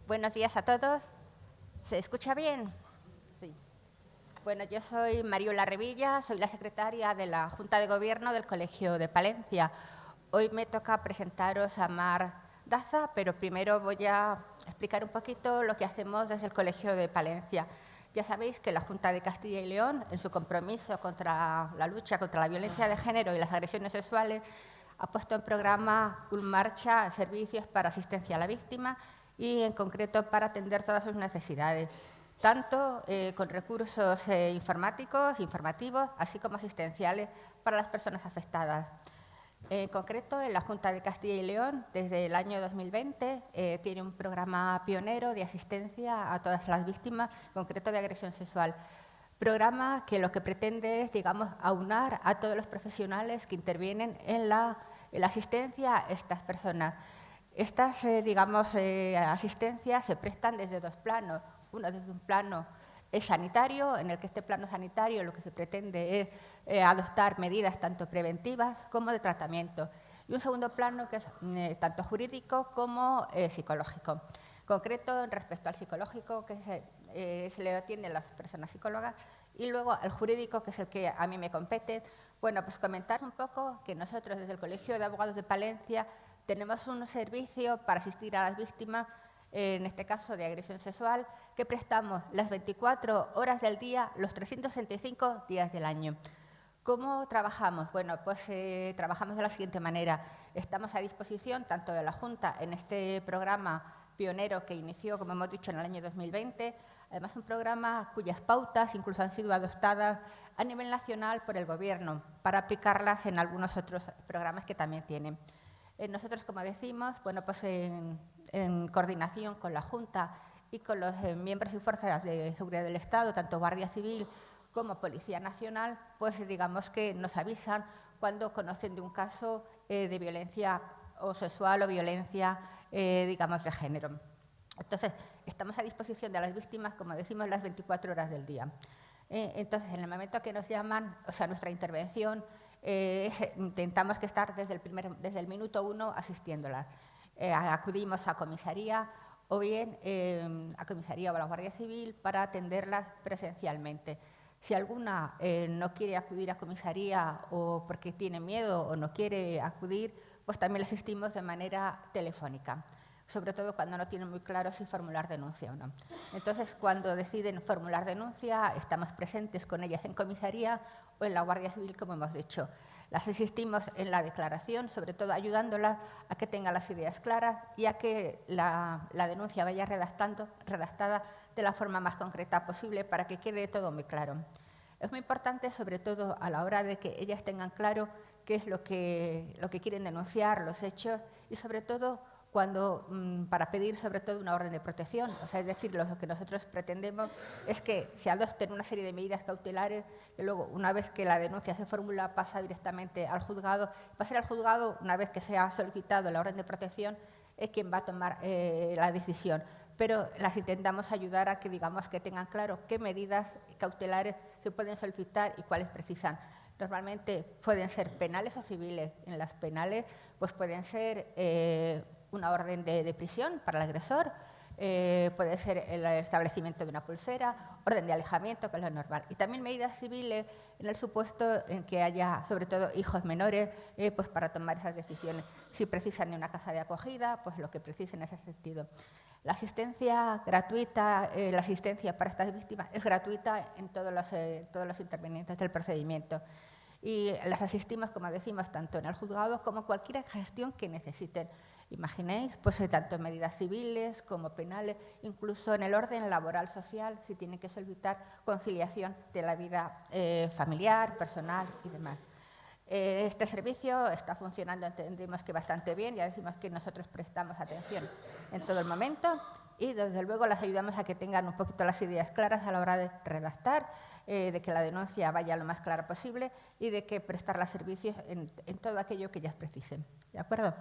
Buenos días a todos. ¿Se escucha bien? Sí. Bueno, yo soy Mariola Revilla, soy la secretaria de la Junta de Gobierno del Colegio de Palencia. Hoy me toca presentaros a Mar Daza, pero primero voy a explicar un poquito lo que hacemos desde el Colegio de Palencia. Ya sabéis que la Junta de Castilla y León, en su compromiso contra la lucha contra la violencia de género y las agresiones sexuales, ha puesto en programa en marcha servicios para asistencia a la víctima y, en concreto, para atender todas sus necesidades, tanto con recursos informáticos, informativos, así como asistenciales para las personas afectadas. En concreto, en la Junta de Castilla y León, desde el año 2020, tiene un programa pionero de asistencia a todas las víctimas, en concreto de agresión sexual. Programa que lo que pretende es, digamos, aunar a todos los profesionales que intervienen en la asistencia a estas personas. Estas, asistencias se prestan desde dos planos. Uno, desde un plano sanitario, en el que este plano sanitario lo que se pretende es adoptar medidas tanto preventivas como de tratamiento. Y un segundo plano que es tanto jurídico como psicológico. En concreto, respecto al psicológico, que se le atiende a las personas psicólogas, y luego al jurídico, que es el que a mí me compete. Bueno, pues comentar un poco que nosotros desde el Colegio de Abogados de Palencia tenemos un servicio para asistir a las víctimas, en este caso de agresión sexual, que prestamos las 24 horas del día, los 365 días del año. ¿Cómo trabajamos? Bueno, pues trabajamos de la siguiente manera. Estamos a disposición tanto de la Junta en este programa pionero que inició, como hemos dicho, en el año 2020, además un programa cuyas pautas incluso han sido adoptadas a nivel nacional por el Gobierno para aplicarlas en algunos otros programas que también tienen. Nosotros, como decimos, bueno, pues en coordinación con la Junta y con los miembros y fuerzas de seguridad del Estado, tanto Guardia Civil como Policía Nacional, pues digamos que nos avisan cuando conocen de un caso de violencia o sexual o violencia, digamos, de género. Entonces, estamos a disposición de las víctimas, como decimos, las 24 horas del día. Entonces, en el momento que nos llaman, o sea, nuestra intervención, intentamos que estar desde el minuto 1 asistiéndolas. Acudimos a comisaría o bien a comisaría o a la Guardia Civil para atenderlas presencialmente. Si alguna no quiere acudir a comisaría o porque tiene miedo o no quiere acudir, pues también le asistimos de manera telefónica, sobre todo cuando no tienen muy claro si formular denuncia o no. Entonces, cuando deciden formular denuncia, estamos presentes con ellas en comisaría o en la Guardia Civil, como hemos dicho. Las asistimos en la declaración, sobre todo ayudándolas a que tengan las ideas claras y a que la denuncia vaya redactada de la forma más concreta posible para que quede todo muy claro. Es muy importante, sobre todo a la hora de que ellas tengan claro qué es lo que quieren denunciar, los hechos y, sobre todo, para pedir sobre todo una orden de protección. O sea, es decir, lo que nosotros pretendemos es que se adopten una serie de medidas cautelares y luego, una vez que la denuncia se formula, pasa directamente al juzgado. Va a ser al juzgado, una vez que se ha solicitado la orden de protección, es quien va a tomar la decisión. Pero las intentamos ayudar a que, digamos, que tengan claro qué medidas cautelares se pueden solicitar y cuáles precisan. Normalmente pueden ser penales o civiles. En las penales pues pueden ser una orden de prisión para el agresor, puede ser el establecimiento de una pulsera, orden de alejamiento, que es lo normal. Y también medidas civiles en el supuesto en que haya, sobre todo, hijos menores, pues para tomar esas decisiones. Si precisan de una casa de acogida, pues lo que precisen en ese sentido. La asistencia gratuita, la asistencia para estas víctimas es gratuita en todos los intervinientes del procedimiento. Y las asistimos, como decimos, tanto en el juzgado como cualquier gestión que necesiten. Imaginéis, pues tanto en medidas civiles como penales, incluso en el orden laboral social, si tienen que solicitar conciliación de la vida familiar, personal y demás. Este servicio está funcionando, entendemos que bastante bien, ya decimos que nosotros prestamos atención en todo el momento y, desde luego, las ayudamos a que tengan un poquito las ideas claras a la hora de redactar, de que la denuncia vaya lo más clara posible y de que prestar los servicios en todo aquello que ellas precisen. ¿De acuerdo?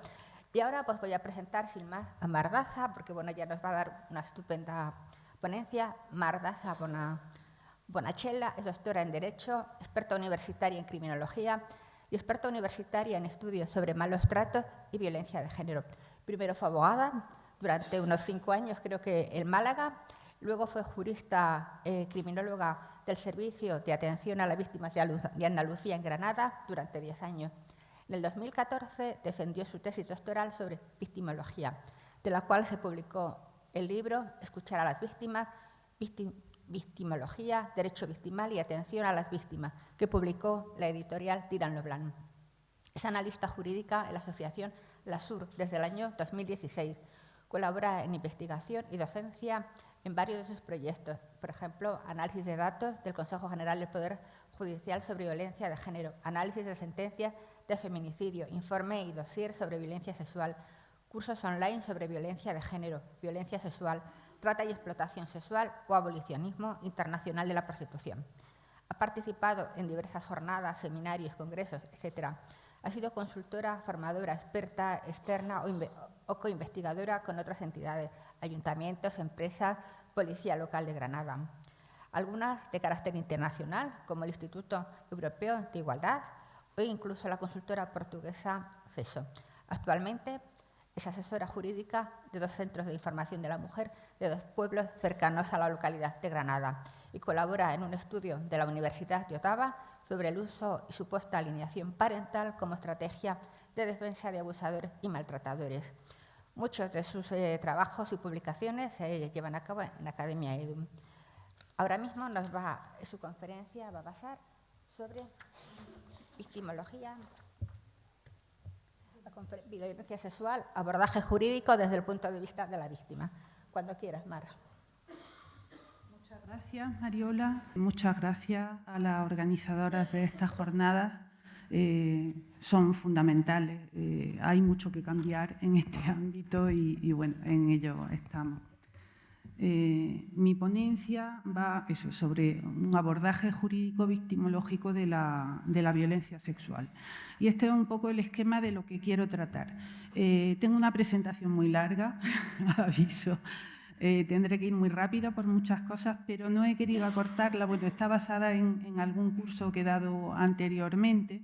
Y ahora pues voy a presentar sin más a Mar Daza, porque bueno, ya nos va a dar una estupenda ponencia. Mar Daza Bonachella es doctora en Derecho, experta universitaria en Criminología y experta universitaria en estudios sobre malos tratos y violencia de género. Primero fue abogada, durante unos 5 años, creo que en Málaga. Luego fue jurista, criminóloga del Servicio de Atención a las Víctimas de Andalucía en Granada durante 10 años. En el 2014 defendió su tesis doctoral sobre victimología, de la cual se publicó el libro Escuchar a las víctimas, Victimología, Derecho Victimal y Atención a las Víctimas, que publicó la editorial Tirant lo Blanc. Es analista jurídica en la asociación La Sur desde el año 2016. Colabora en investigación y docencia en varios de sus proyectos, por ejemplo, análisis de datos del Consejo General del Poder Judicial sobre violencia de género, análisis de sentencias de feminicidio, informe y dossier sobre violencia sexual, cursos online sobre violencia de género, violencia sexual, trata y explotación sexual o abolicionismo internacional de la prostitución. Ha participado en diversas jornadas, seminarios, congresos, etc. Ha sido consultora, formadora, experta, externa o coinvestigadora con otras entidades, ayuntamientos, empresas, Policía Local de Granada. Algunas de carácter internacional, como el Instituto Europeo de Igualdad o incluso la consultora portuguesa CESO. Actualmente es asesora jurídica de 2 centros de información de la mujer de 2 pueblos cercanos a la localidad de Granada y colabora en un estudio de la Universidad de Ottawa sobre el uso y supuesta alineación parental como estrategia de defensa de abusadores y maltratadores. Muchos de sus trabajos y publicaciones se llevan a cabo en Academia Edu. Ahora mismo su conferencia va a basar sobre victimología, violencia sexual, abordaje jurídico desde el punto de vista de la víctima. Cuando quieras, Mara. Muchas gracias, Mariola. Muchas gracias a las organizadoras de estas jornadas. Son fundamentales. Hay mucho que cambiar en este ámbito y bueno, en ello estamos. Mi ponencia va sobre un abordaje jurídico victimológico de la violencia sexual. Y este es un poco el esquema de lo que quiero tratar. Tengo una presentación muy larga, aviso. Tendré que ir muy rápido por muchas cosas, pero no he querido acortarla. Bueno, está basada en algún curso que he dado anteriormente,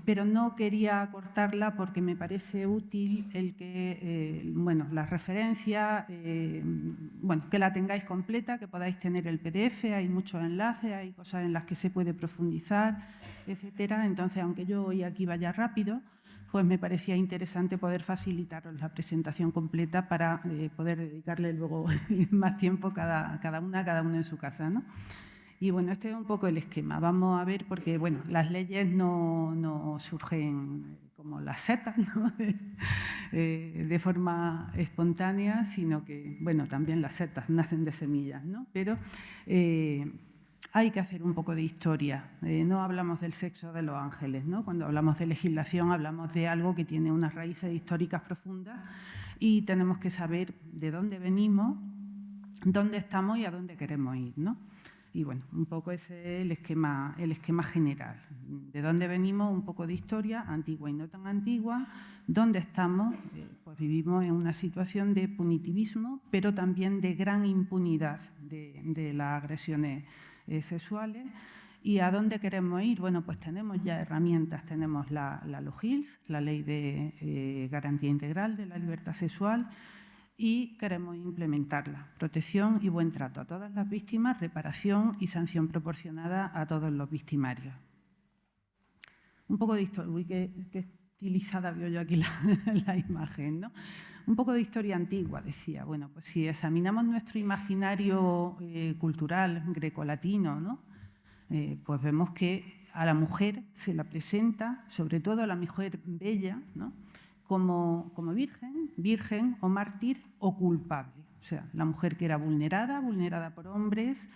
pero no quería acortarla porque me parece útil el que, las referencias, que la tengáis completa, que podáis tener el PDF, hay muchos enlaces, hay cosas en las que se puede profundizar, etcétera. Entonces, aunque yo hoy aquí vaya rápido, pues me parecía interesante poder facilitaros la presentación completa para poder dedicarle luego más tiempo cada uno en su casa, ¿no? Y bueno, este es un poco el esquema. Vamos a ver, porque bueno, las leyes no surgen como las setas, ¿no? De forma espontánea, sino que, bueno, también las setas nacen de semillas, ¿no? Pero hay que hacer un poco de historia. No hablamos del sexo de los ángeles, ¿no? Cuando hablamos de legislación hablamos de algo que tiene unas raíces históricas profundas y tenemos que saber de dónde venimos, dónde estamos y a dónde queremos ir, ¿no? Y bueno, un poco ese es el esquema general. De dónde venimos, un poco de historia, antigua y no tan antigua. ¿Dónde estamos? Pues vivimos en una situación de punitivismo, pero también de gran impunidad de las agresiones sexuales. ¿Y a dónde queremos ir? Bueno, pues tenemos ya herramientas. Tenemos la LOGILS, la Ley de Garantía Integral de la Libertad Sexual, y queremos implementarla. Protección y buen trato a todas las víctimas, reparación y sanción proporcionada a todos los victimarios. Un poco de historia. Uy, qué estilizada veo yo aquí la imagen, ¿no? Un poco de historia antigua, decía. Bueno, pues si examinamos nuestro imaginario cultural grecolatino, ¿no? Pues vemos que a la mujer se la presenta, sobre todo a la mujer bella, ¿no? Como virgen o mártir o culpable. O sea, la mujer que era vulnerada por hombres,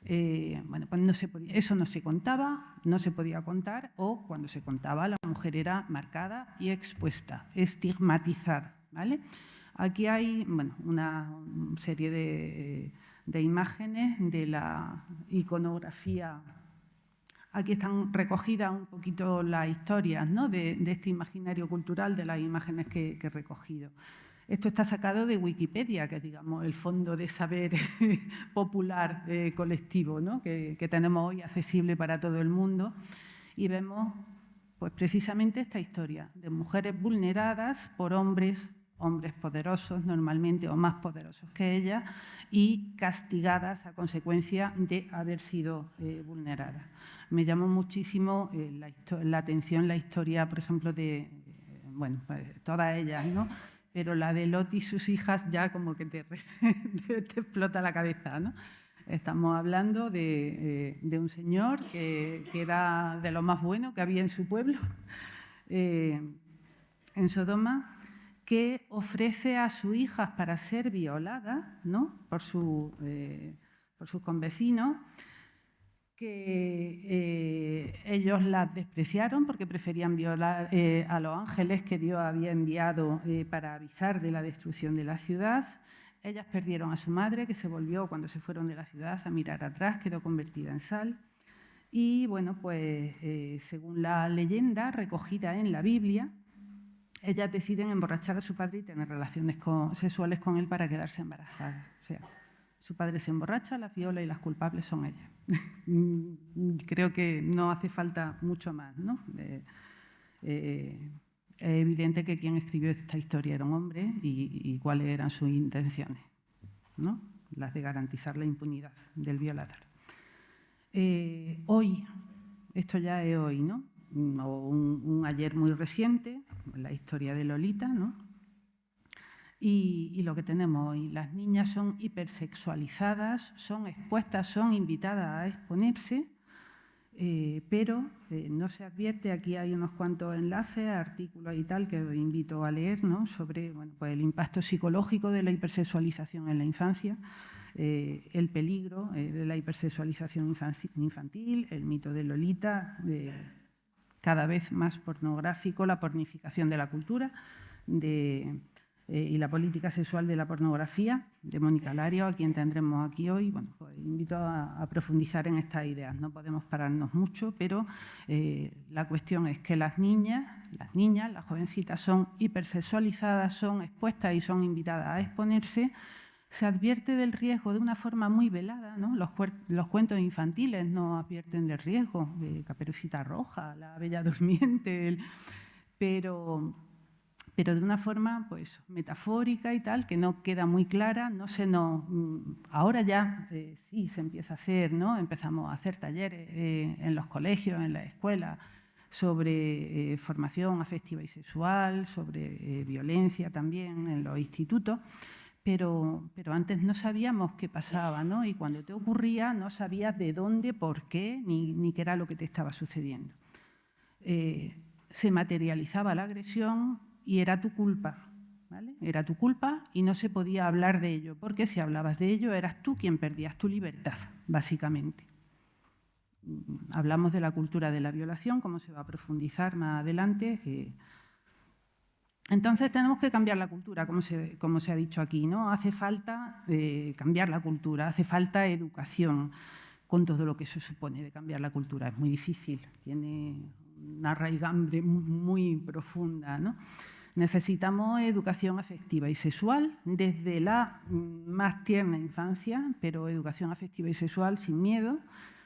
pues eso no se contaba, no se podía contar, o cuando se contaba la mujer era marcada y expuesta, estigmatizada, ¿vale? Aquí hay una serie de imágenes de la iconografía. Aquí están recogidas un poquito las historias, ¿no? de este imaginario cultural, de las imágenes que he recogido. Esto está sacado de Wikipedia, que es, digamos, el fondo de saber popular colectivo, ¿no? que tenemos hoy accesible para todo el mundo. Y vemos pues, precisamente esta historia de mujeres vulneradas por hombres hombres poderosos normalmente o más poderosos que ella y castigadas a consecuencia de haber sido vulneradas. Me llamó muchísimo la atención la historia, por ejemplo, de, bueno, pues, todas ellas, ¿no? Pero la de Lot y sus hijas ya como que te explota la cabeza, ¿no? Estamos hablando de un señor que era de lo más bueno que había en su pueblo, en Sodoma, que ofrece a sus hijas para ser violadas, ¿no? por sus convecinos, que ellos las despreciaron porque preferían violar a los ángeles que Dios había enviado para avisar de la destrucción de la ciudad. Ellas perdieron a su madre, que se volvió cuando se fueron de la ciudad a mirar atrás, quedó convertida en sal. Y bueno, pues según la leyenda recogida en la Biblia, ellas deciden emborrachar a su padre y tener relaciones sexuales con él para quedarse embarazadas. O sea, su padre se emborracha, las viola y las culpables son ellas. Creo que no hace falta mucho más, ¿no? Es evidente que quien escribió esta historia era un hombre y cuáles eran sus intenciones, ¿no? Las de garantizar la impunidad del violador. Hoy, esto ya es hoy, ¿no? O un ayer muy reciente, la historia de Lolita, ¿no? Y lo que tenemos hoy, las niñas son hipersexualizadas, son expuestas, son invitadas a exponerse, pero no se advierte, aquí hay unos cuantos enlaces, artículos y tal, que os invito a leer, ¿no? Sobre bueno, pues el impacto psicológico de la hipersexualización en la infancia, el peligro de la hipersexualización infantil, el mito de Lolita, cada vez más pornográfico, la pornificación de la cultura y la política sexual de la pornografía, de Mónica Lario, a quien tendremos aquí hoy. Bueno, pues invito a profundizar en estas ideas. No podemos pararnos mucho, pero la cuestión es que las niñas, las jovencitas, son hipersexualizadas, son expuestas y son invitadas a exponerse. Se advierte del riesgo de una forma muy velada, ¿no? Los cuentos infantiles no advierten del riesgo, de Caperucita Roja, La Bella Durmiente, pero de una forma pues, metafórica y tal, que no queda muy clara. Ahora ya sí se empieza a hacer, ¿no? Empezamos a hacer talleres en los colegios, en las escuelas, sobre formación afectiva y sexual, sobre violencia también en los institutos. Pero antes no sabíamos qué pasaba, ¿no? Y cuando te ocurría no sabías de dónde, por qué, ni qué era lo que te estaba sucediendo. Se materializaba la agresión y era tu culpa, ¿vale? Era tu culpa y no se podía hablar de ello, porque si hablabas de ello eras tú quien perdías tu libertad, básicamente. Hablamos de la cultura de la violación, como se va a profundizar más adelante. Entonces tenemos que cambiar la cultura, como se ha dicho aquí, ¿no? Hace falta cambiar la cultura, hace falta educación con todo lo que eso supone de cambiar la cultura. Es muy difícil, tiene una raigambre muy profunda, ¿no? Necesitamos educación afectiva y sexual desde la más tierna infancia, pero educación afectiva y sexual sin miedo,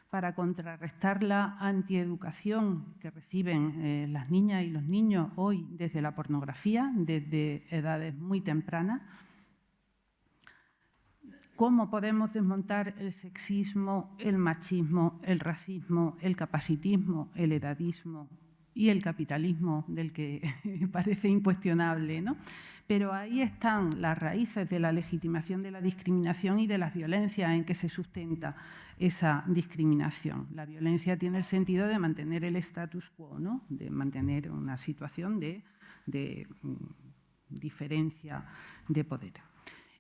para contrarrestar la antieducación que reciben las niñas y los niños hoy desde la pornografía, desde edades muy tempranas. ¿Cómo podemos desmontar el sexismo, el machismo, el racismo, el capacitismo, el edadismo y el capitalismo del que parece incuestionable, ¿no? Pero ahí están las raíces de la legitimación de la discriminación y de las violencias en que se sustenta esa discriminación. La violencia tiene el sentido de mantener el status quo, ¿no? De mantener una situación de diferencia de poder.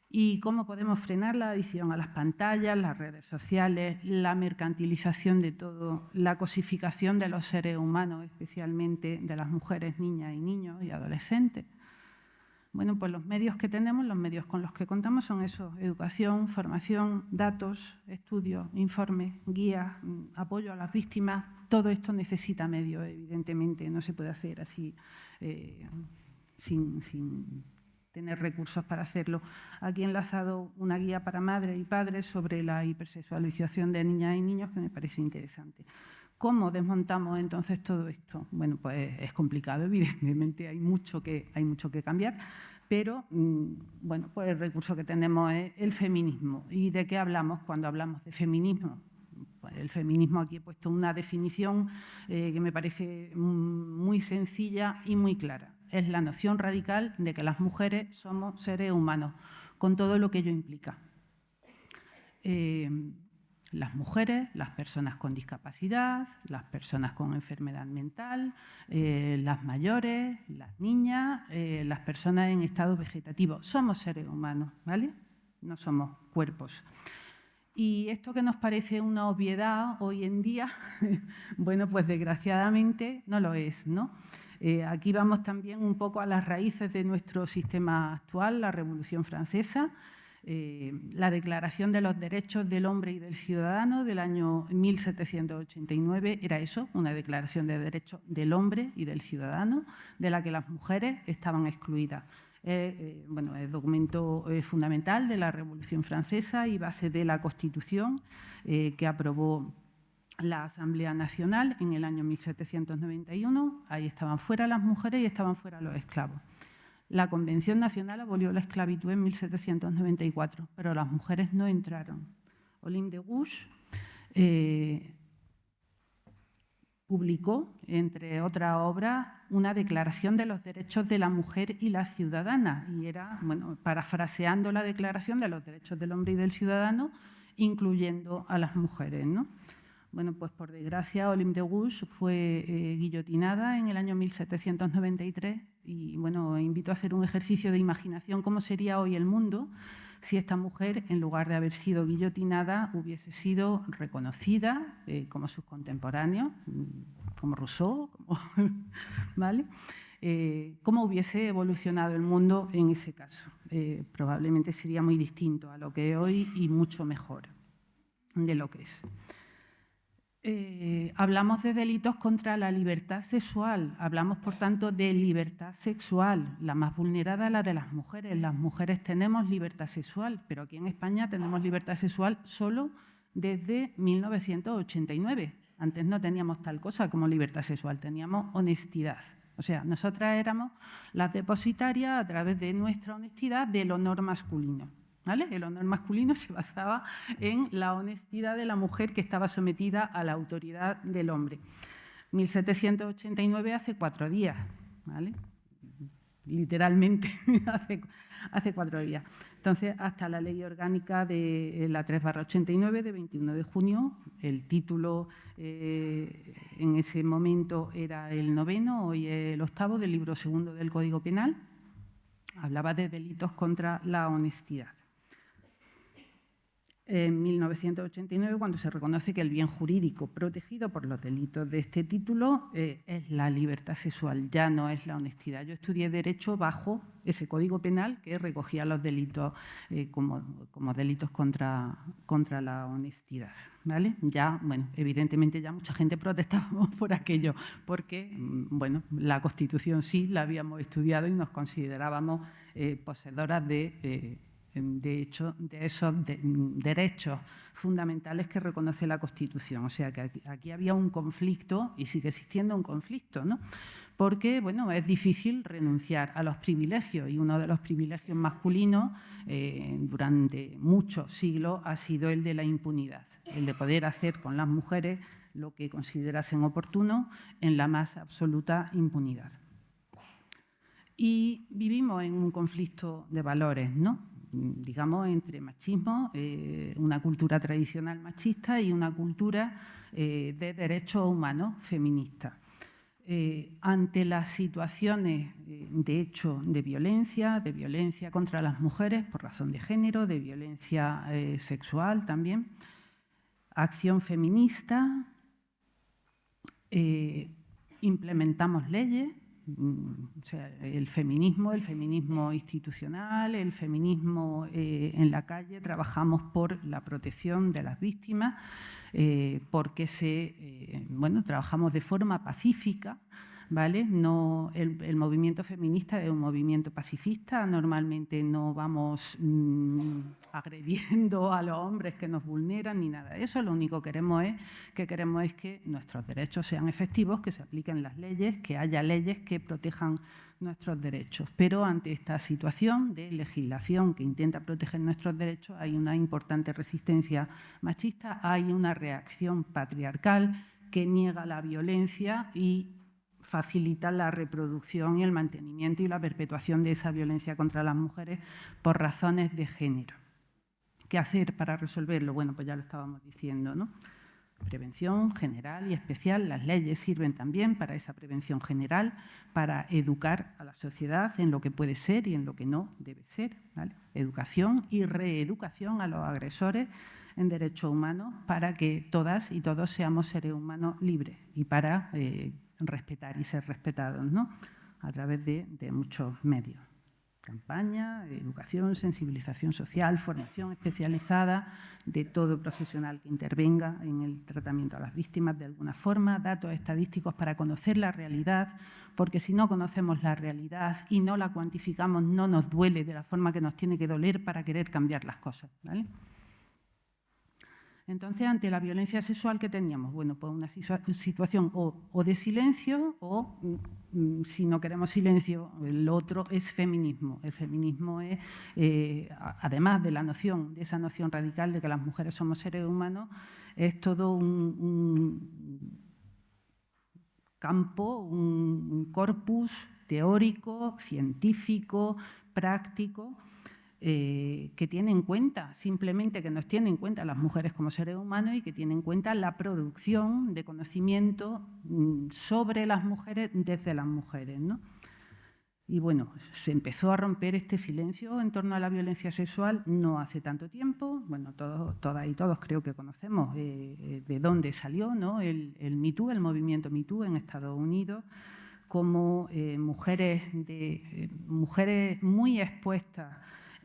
¿Y cómo podemos frenar la adicción a las pantallas, las redes sociales, la mercantilización de todo, la cosificación de los seres humanos, especialmente de las mujeres, niñas y niños y adolescentes? Bueno, pues los medios que tenemos, los medios con los que contamos son esos: educación, formación, datos, estudios, informes, guías, apoyo a las víctimas. Todo esto necesita medios, evidentemente, no se puede hacer así sin tener recursos para hacerlo. Aquí he enlazado una guía para madres y padres sobre la hipersexualización de niñas y niños que me parece interesante. ¿Cómo desmontamos entonces todo esto? Bueno, pues es complicado, evidentemente hay mucho que cambiar, pero bueno, pues el recurso que tenemos es el feminismo. ¿Y de qué hablamos cuando hablamos de feminismo? Pues el feminismo, aquí he puesto una definición que me parece muy sencilla y muy clara. Es la noción radical de que las mujeres somos seres humanos, con todo lo que ello implica. Las mujeres, las personas con discapacidad, las personas con enfermedad mental, las mayores, las niñas, las personas en estado vegetativo. Somos seres humanos, ¿vale? No somos cuerpos. Y esto que nos parece una obviedad hoy en día, bueno, pues desgraciadamente no lo es, ¿no? Aquí vamos también un poco a las raíces de nuestro sistema actual, la Revolución Francesa. La Declaración de los Derechos del Hombre y del Ciudadano del año 1789 era eso, una declaración de derechos del hombre y del ciudadano, de la que las mujeres estaban excluidas. Bueno, es documento fundamental de la Revolución Francesa y base de la Constitución que aprobó la Asamblea Nacional en el año 1791. Ahí estaban fuera las mujeres y estaban fuera los esclavos. La Convención Nacional abolió la esclavitud en 1794, pero las mujeres no entraron. Olympe de Gouges publicó, entre otras obras, una declaración de los derechos de la mujer y la ciudadana, y era, bueno, parafraseando la Declaración de los Derechos del Hombre y del Ciudadano, incluyendo a las mujeres, ¿no? Bueno, pues por desgracia, Olympe de Gouges fue guillotinada en el año 1793 y, bueno, invito a hacer un ejercicio de imaginación cómo sería hoy el mundo si esta mujer, en lugar de haber sido guillotinada, hubiese sido reconocida como sus contemporáneos, como Rousseau, ¿vale? ¿Cómo hubiese evolucionado el mundo en ese caso? Probablemente sería muy distinto a lo que es hoy y mucho mejor de lo que es. Hablamos de delitos contra la libertad sexual, hablamos, por tanto, de libertad sexual. La más vulnerada es la de las mujeres. Las mujeres tenemos libertad sexual, pero aquí en España tenemos libertad sexual solo desde 1989. Antes no teníamos tal cosa como libertad sexual, teníamos honestidad. O sea, nosotras éramos las depositarias, a través de nuestra honestidad, del honor masculino. ¿Vale? El honor masculino se basaba en la honestidad de la mujer que estaba sometida a la autoridad del hombre. 1789, hace 4 días, ¿vale? Literalmente, hace 4 días. Entonces, hasta la Ley Orgánica de la 3/89 de 21 de junio, el título en ese momento era el 9º, hoy el 8º del libro 2 del Código Penal, hablaba de delitos contra la honestidad. En 1989, cuando se reconoce que el bien jurídico protegido por los delitos de este título es la libertad sexual, ya no es la honestidad. Yo estudié Derecho bajo ese Código Penal que recogía los delitos como delitos contra la honestidad, ¿vale? Ya, bueno, evidentemente ya mucha gente protestábamos por aquello, porque, bueno, la Constitución sí la habíamos estudiado y nos considerábamos poseedoras de esos derechos fundamentales que reconoce la Constitución. O sea, que aquí había un conflicto y sigue existiendo un conflicto, ¿no? Porque, bueno, es difícil renunciar a los privilegios y uno de los privilegios masculinos durante muchos siglos ha sido el de la impunidad, el de poder hacer con las mujeres lo que considerasen oportuno en la más absoluta impunidad. Y vivimos en un conflicto de valores, ¿no? Digamos, entre machismo, una cultura tradicional machista y una cultura de derechos humanos feminista. Ante las situaciones, de hecho, de violencia contra las mujeres por razón de género, de violencia sexual también, acción feminista, implementamos leyes. O sea, el feminismo institucional, el feminismo en la calle, trabajamos por la protección de las víctimas, porque trabajamos de forma pacífica ¿vale? No, el movimiento feminista es un movimiento pacifista, normalmente no vamos agrediendo a los hombres que nos vulneran ni nada de eso, lo único que queremos es que nuestros derechos sean efectivos, que se apliquen las leyes, que haya leyes que protejan nuestros derechos. Pero ante esta situación de legislación que intenta proteger nuestros derechos hay una importante resistencia machista, hay una reacción patriarcal que niega la violencia y facilita la reproducción y el mantenimiento y la perpetuación de esa violencia contra las mujeres por razones de género. ¿Qué hacer para resolverlo? Bueno, pues ya lo estábamos diciendo, ¿no? Prevención general y especial. Las leyes sirven también para esa prevención general, para educar a la sociedad en lo que puede ser y en lo que no debe ser, ¿vale? Educación y reeducación a los agresores en derechos humanos para que todas y todos seamos seres humanos libres y para respetar y ser respetados, ¿no? A través de muchos medios. Campaña, educación, sensibilización social, formación especializada de todo profesional que intervenga en el tratamiento a las víctimas de alguna forma, datos estadísticos para conocer la realidad, porque si no conocemos la realidad y no la cuantificamos, no nos duele de la forma que nos tiene que doler para querer cambiar las cosas, ¿vale? Entonces, ante la violencia sexual, ¿qué teníamos? Bueno, pues una situación o de silencio o, si no queremos silencio, el otro es feminismo. El feminismo es, además de esa noción radical de que las mujeres somos seres humanos, es todo un campo, un corpus teórico, científico, práctico, que tiene en cuenta, simplemente que nos tiene en cuenta las mujeres como seres humanos y que tiene en cuenta la producción de conocimiento sobre las mujeres desde las mujeres, ¿no? Y bueno, se empezó a romper este silencio en torno a la violencia sexual no hace tanto tiempo. Bueno, todas y todos creo que conocemos de dónde salió, ¿no? El Me Too, el movimiento Me Too en Estados Unidos, como mujeres muy expuestas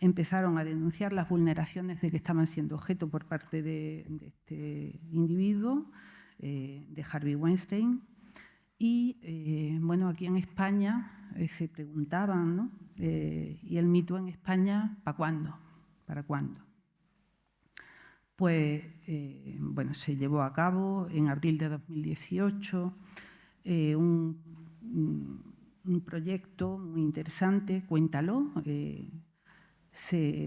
empezaron a denunciar las vulneraciones de que estaban siendo objeto por parte de este individuo, de Harvey Weinstein. Y bueno, aquí en España se preguntaban, ¿no? ¿Y el Me Too en España para cuándo? ¿Para cuándo? Pues bueno, se llevó a cabo en abril de 2018 un proyecto muy interesante, Cuéntalo.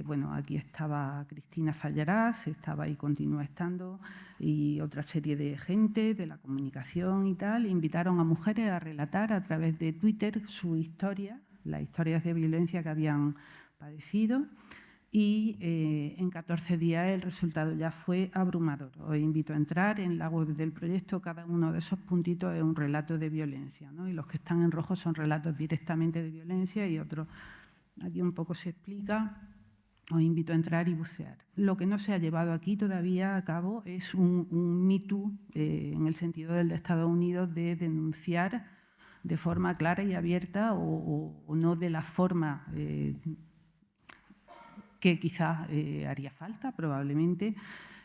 Bueno, aquí estaba Cristina Fallarás, estaba y continúa estando, y otra serie de gente de la comunicación y tal. Invitaron a mujeres a relatar a través de Twitter su historia, las historias de violencia que habían padecido, y en 14 días el resultado ya fue abrumador. Os invito a entrar en la web del proyecto, cada uno de esos puntitos es un relato de violencia, ¿no? Y los que están en rojo son relatos directamente de violencia y otros. Aquí un poco se explica, os invito a entrar y bucear. Lo que no se ha llevado aquí todavía a cabo es un Me Too, en el sentido del de Estados Unidos, de denunciar de forma clara y abierta o no de la forma que quizás haría falta, probablemente,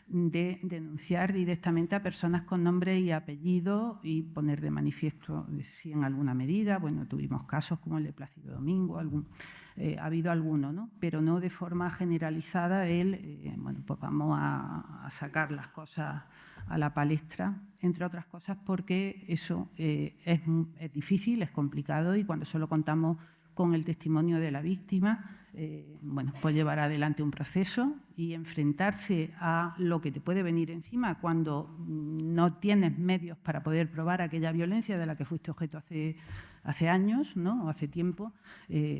de denunciar directamente a personas con nombre y apellido y poner de manifiesto si en alguna medida, bueno, tuvimos casos como el de Plácido Domingo, ha habido alguno, ¿no? Pero no de forma generalizada bueno, pues vamos a sacar las cosas a la palestra, entre otras cosas porque eso es difícil, es complicado, y cuando solo contamos con el testimonio de la víctima, bueno, pues llevar adelante un proceso y enfrentarse a lo que te puede venir encima cuando no tienes medios para poder probar aquella violencia de la que fuiste objeto hace años, ¿no? O hace tiempo,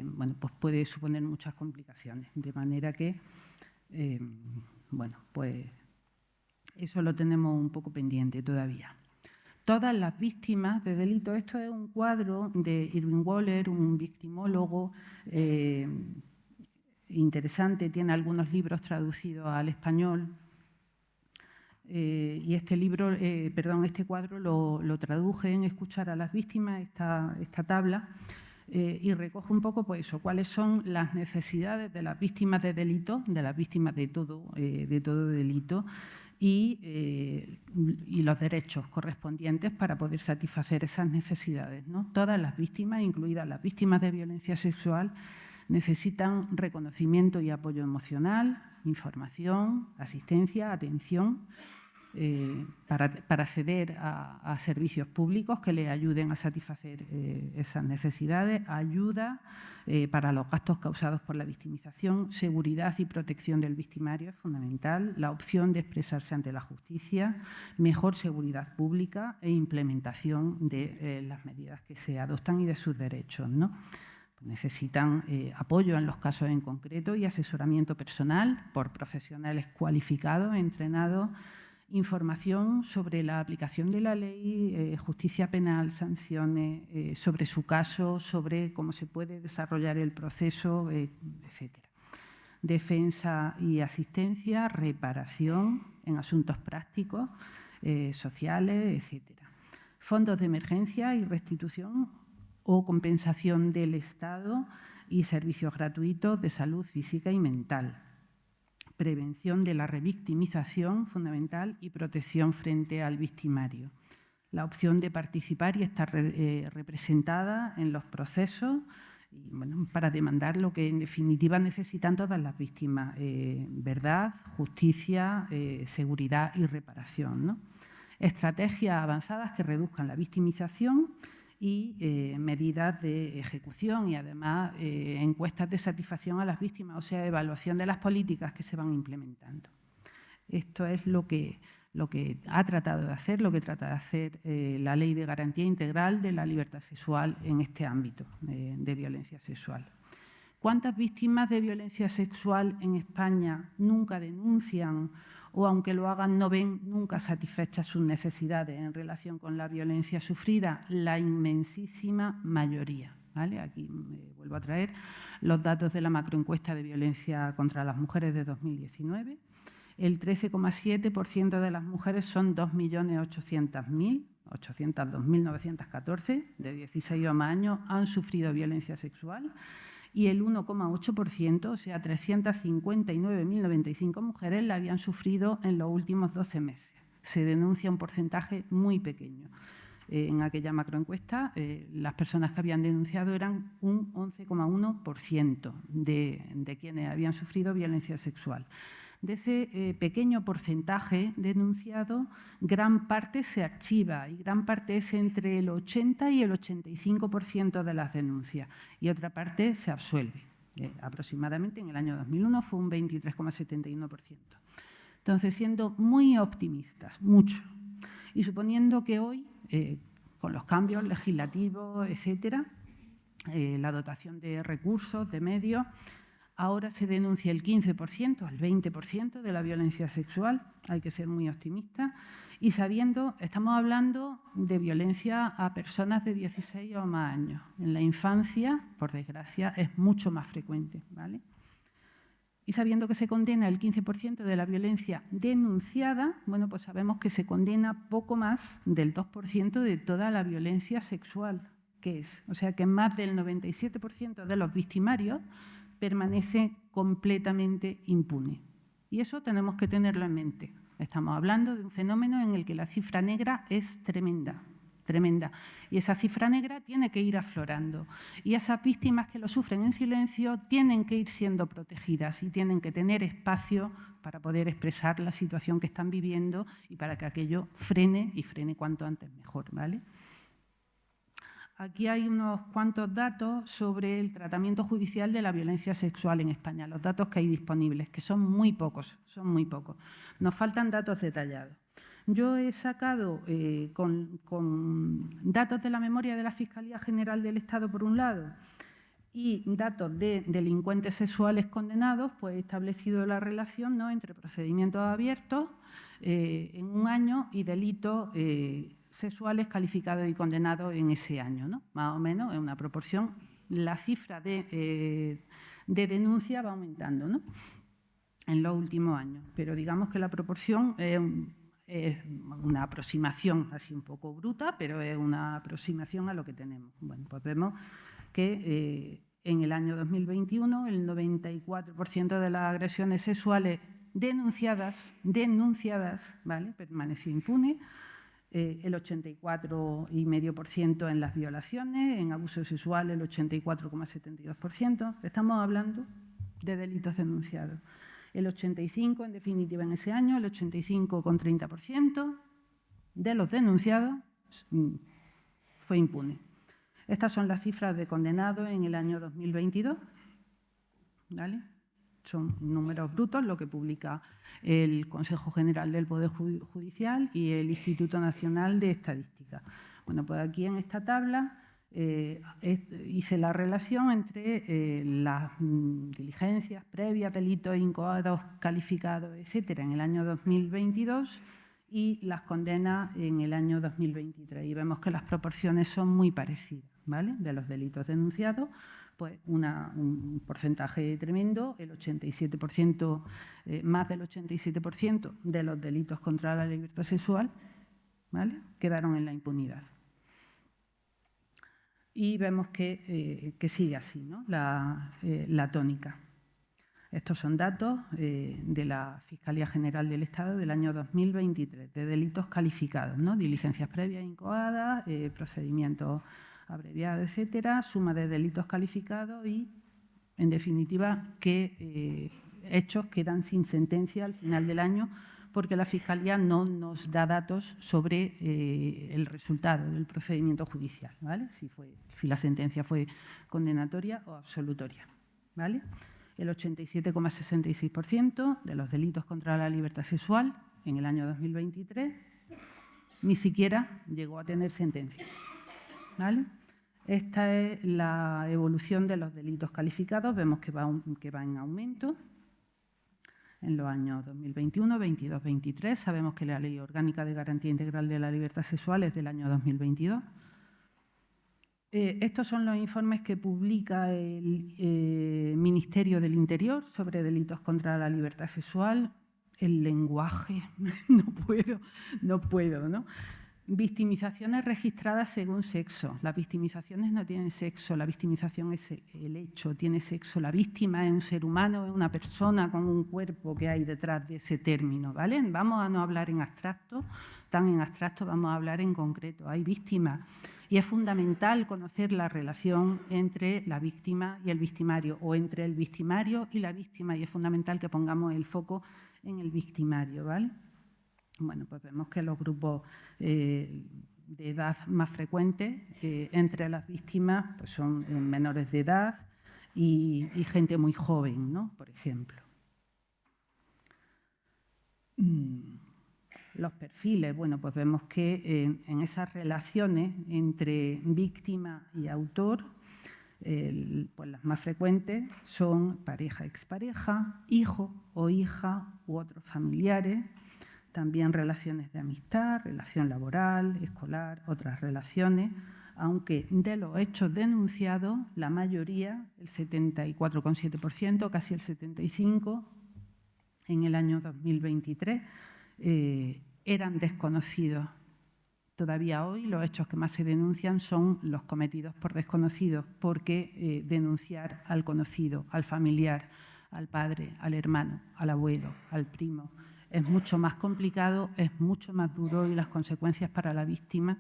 bueno, pues puede suponer muchas complicaciones. De manera que, bueno, pues eso lo tenemos un poco pendiente todavía. Todas las víctimas de delitos. Esto es un cuadro de Irving Waller, un victimólogo interesante, tiene algunos libros traducidos al español. Y este cuadro lo traduje en Escuchar a las víctimas, esta tabla, y recoge un poco pues eso, cuáles son las necesidades de las víctimas de delito, de las víctimas de todo delito, y los derechos correspondientes para poder satisfacer esas necesidades, ¿no? Todas las víctimas, incluidas las víctimas de violencia sexual, necesitan reconocimiento y apoyo emocional, información, asistencia, atención, para acceder a servicios públicos que les ayuden a satisfacer esas necesidades, ayuda para los gastos causados por la victimización, seguridad y protección del victimario es fundamental, la opción de expresarse ante la justicia, mejor seguridad pública e implementación de las medidas que se adoptan y de sus derechos, ¿no? Necesitan apoyo en los casos en concreto y asesoramiento personal por profesionales cualificados, entrenados, información sobre la aplicación de la ley, justicia penal, sanciones, sobre su caso, sobre cómo se puede desarrollar el proceso, etcétera. Defensa y asistencia, reparación en asuntos prácticos, sociales, etcétera. Fondos de emergencia y restitución o compensación del Estado y servicios gratuitos de salud física y mental. Prevención de la revictimización fundamental y protección frente al victimario. La opción de participar y estar representada en los procesos y, bueno, para demandar lo que en definitiva necesitan todas las víctimas, verdad, justicia, seguridad y reparación, ¿no? Estrategias avanzadas que reduzcan la victimización y medidas de ejecución y además encuestas de satisfacción a las víctimas, o sea, evaluación de las políticas que se van implementando. Esto es lo que ha tratado de hacer, lo que trata de hacer la Ley de Garantía Integral de la Libertad Sexual en este ámbito de violencia sexual. ¿Cuántas víctimas de violencia sexual en España nunca denuncian o, aunque lo hagan, no ven nunca satisfechas sus necesidades en relación con la violencia sufrida? La inmensísima mayoría, ¿vale? Aquí vuelvo a traer los datos de la macroencuesta de violencia contra las mujeres de 2019. El 13,7% de las mujeres son 2.800.000, 802.914, de 16 o más años, han sufrido violencia sexual. Y el 1,8%, o sea, 359.095 mujeres la habían sufrido en los últimos 12 meses. Se denuncia un porcentaje muy pequeño. En aquella macroencuesta, las personas que habían denunciado eran un 11,1% de quienes habían sufrido violencia sexual. De ese pequeño porcentaje denunciado, gran parte se archiva y gran parte es entre el 80 y el 85% de las denuncias y otra parte se absuelve. Aproximadamente en el año 2001 fue un 23,71%. Entonces, siendo muy optimistas, mucho, y suponiendo que hoy, con los cambios legislativos, etcétera, la dotación de recursos, de medios, ahora se denuncia el 15%, el 20% de la violencia sexual, hay que ser muy optimistas, y sabiendo, estamos hablando de violencia a personas de 16 o más años. En la infancia, por desgracia, es mucho más frecuente, ¿vale? Y sabiendo que se condena el 15% de la violencia denunciada, bueno, pues sabemos que se condena poco más del 2% de toda la violencia sexual, que es. O sea que más del 97% de los victimarios permanece completamente impune. Y eso tenemos que tenerlo en mente. Estamos hablando de un fenómeno en el que la cifra negra es tremenda, tremenda. Y esa cifra negra tiene que ir aflorando. Y esas víctimas que lo sufren en silencio tienen que ir siendo protegidas y tienen que tener espacio para poder expresar la situación que están viviendo y para que aquello frene y frene cuanto antes mejor, ¿vale? Aquí hay unos cuantos datos sobre el tratamiento judicial de la violencia sexual en España, los datos que hay disponibles, que son muy pocos, son muy pocos. Nos faltan datos detallados. Yo he sacado con datos de la memoria de la Fiscalía General del Estado, por un lado, y datos de delincuentes sexuales condenados, pues he establecido la relación, ¿no?, entre procedimientos abiertos en un año y delitos sexuales calificados y condenados en ese año, ¿no? Más o menos en una proporción. La cifra de denuncia va aumentando, ¿no?, en los últimos años, pero digamos que la proporción es una aproximación así un poco bruta, pero es una aproximación a lo que tenemos. Bueno, pues vemos que en el año 2021 el 94% de las agresiones sexuales denunciadas, ¿vale? Permaneció impune. El 84,5% en las violaciones, en abuso sexual el 84,72%. Estamos hablando de delitos denunciados. El 85%, en definitiva, en ese año, el 85,30% de los denunciados fue impune. Estas son las cifras de condenados en el año 2022, ¿vale? Son números brutos, lo que publica el Consejo General del Poder Judicial y el Instituto Nacional de Estadística. Bueno, pues aquí en esta tabla hice la relación entre las diligencias previas, delitos incoados, calificados, etcétera, en el año 2022 y las condenas en el año 2023. Y vemos que las proporciones son muy parecidas, ¿vale? De los delitos denunciados, pues un porcentaje tremendo, el 87%, más del 87% de los delitos contra la libertad sexual, ¿vale? Quedaron en la impunidad. Y vemos que sigue así, ¿no? la tónica. Estos son datos de la Fiscalía General del Estado del año 2023, de delitos calificados, ¿no? Diligencias previas incoadas, procedimientos abreviados, etcétera, suma de delitos calificados y, en definitiva, qué hechos quedan sin sentencia al final del año, porque la Fiscalía no nos da datos sobre el resultado del procedimiento judicial, ¿vale? Si la sentencia fue condenatoria o absolutoria, ¿vale? El 87,66% de los delitos contra la libertad sexual en el año 2023 ni siquiera llegó a tener sentencia, ¿vale? Esta es la evolución de los delitos calificados. Vemos que va en aumento en los años 2021, 22, 23. Sabemos que la Ley Orgánica de Garantía Integral de la Libertad Sexual es del año 2022. Estos son los informes que publica el Ministerio del Interior sobre delitos contra la libertad sexual. El lenguaje, no puedo, ¿no? Victimizaciones registradas según sexo. Las victimizaciones no tienen sexo, la victimización es el hecho, tiene sexo. La víctima es un ser humano, es una persona con un cuerpo que hay detrás de ese término, ¿vale? Vamos a no hablar en abstracto, tan en abstracto, vamos a hablar en concreto. Hay víctimas y es fundamental conocer la relación entre la víctima y el victimario o entre el victimario y la víctima, y es fundamental que pongamos el foco en el victimario, ¿vale? Bueno, pues vemos que los grupos de edad más frecuentes entre las víctimas pues son menores de edad y gente muy joven, ¿no? Por ejemplo. Los perfiles, bueno, pues vemos que en esas relaciones entre víctima y autor, pues las más frecuentes son pareja, expareja, hijo o hija u otros familiares. También relaciones de amistad, relación laboral, escolar, otras relaciones, aunque de los hechos denunciados, la mayoría, el 74,7%, casi el 75%, en el año 2023, eran desconocidos. Todavía hoy los hechos que más se denuncian son los cometidos por desconocidos, porque denunciar al conocido, al familiar, al padre, al hermano, al abuelo, al primo, es mucho más complicado, es mucho más duro y las consecuencias para la víctima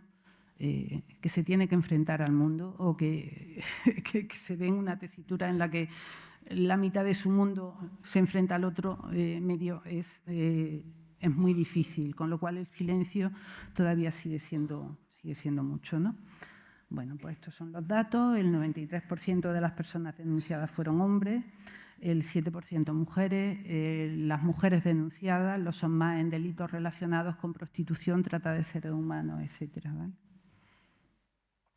que se tiene que enfrentar al mundo o que se ve en una tesitura en la que la mitad de su mundo se enfrenta al otro medio es muy difícil, con lo cual el silencio todavía sigue siendo mucho, ¿no? Bueno, pues estos son los datos. El 93% de las personas denunciadas fueron hombres, el 7% mujeres. Las mujeres denunciadas lo son más en delitos relacionados con prostitución, trata de seres humanos, etcétera, ¿vale?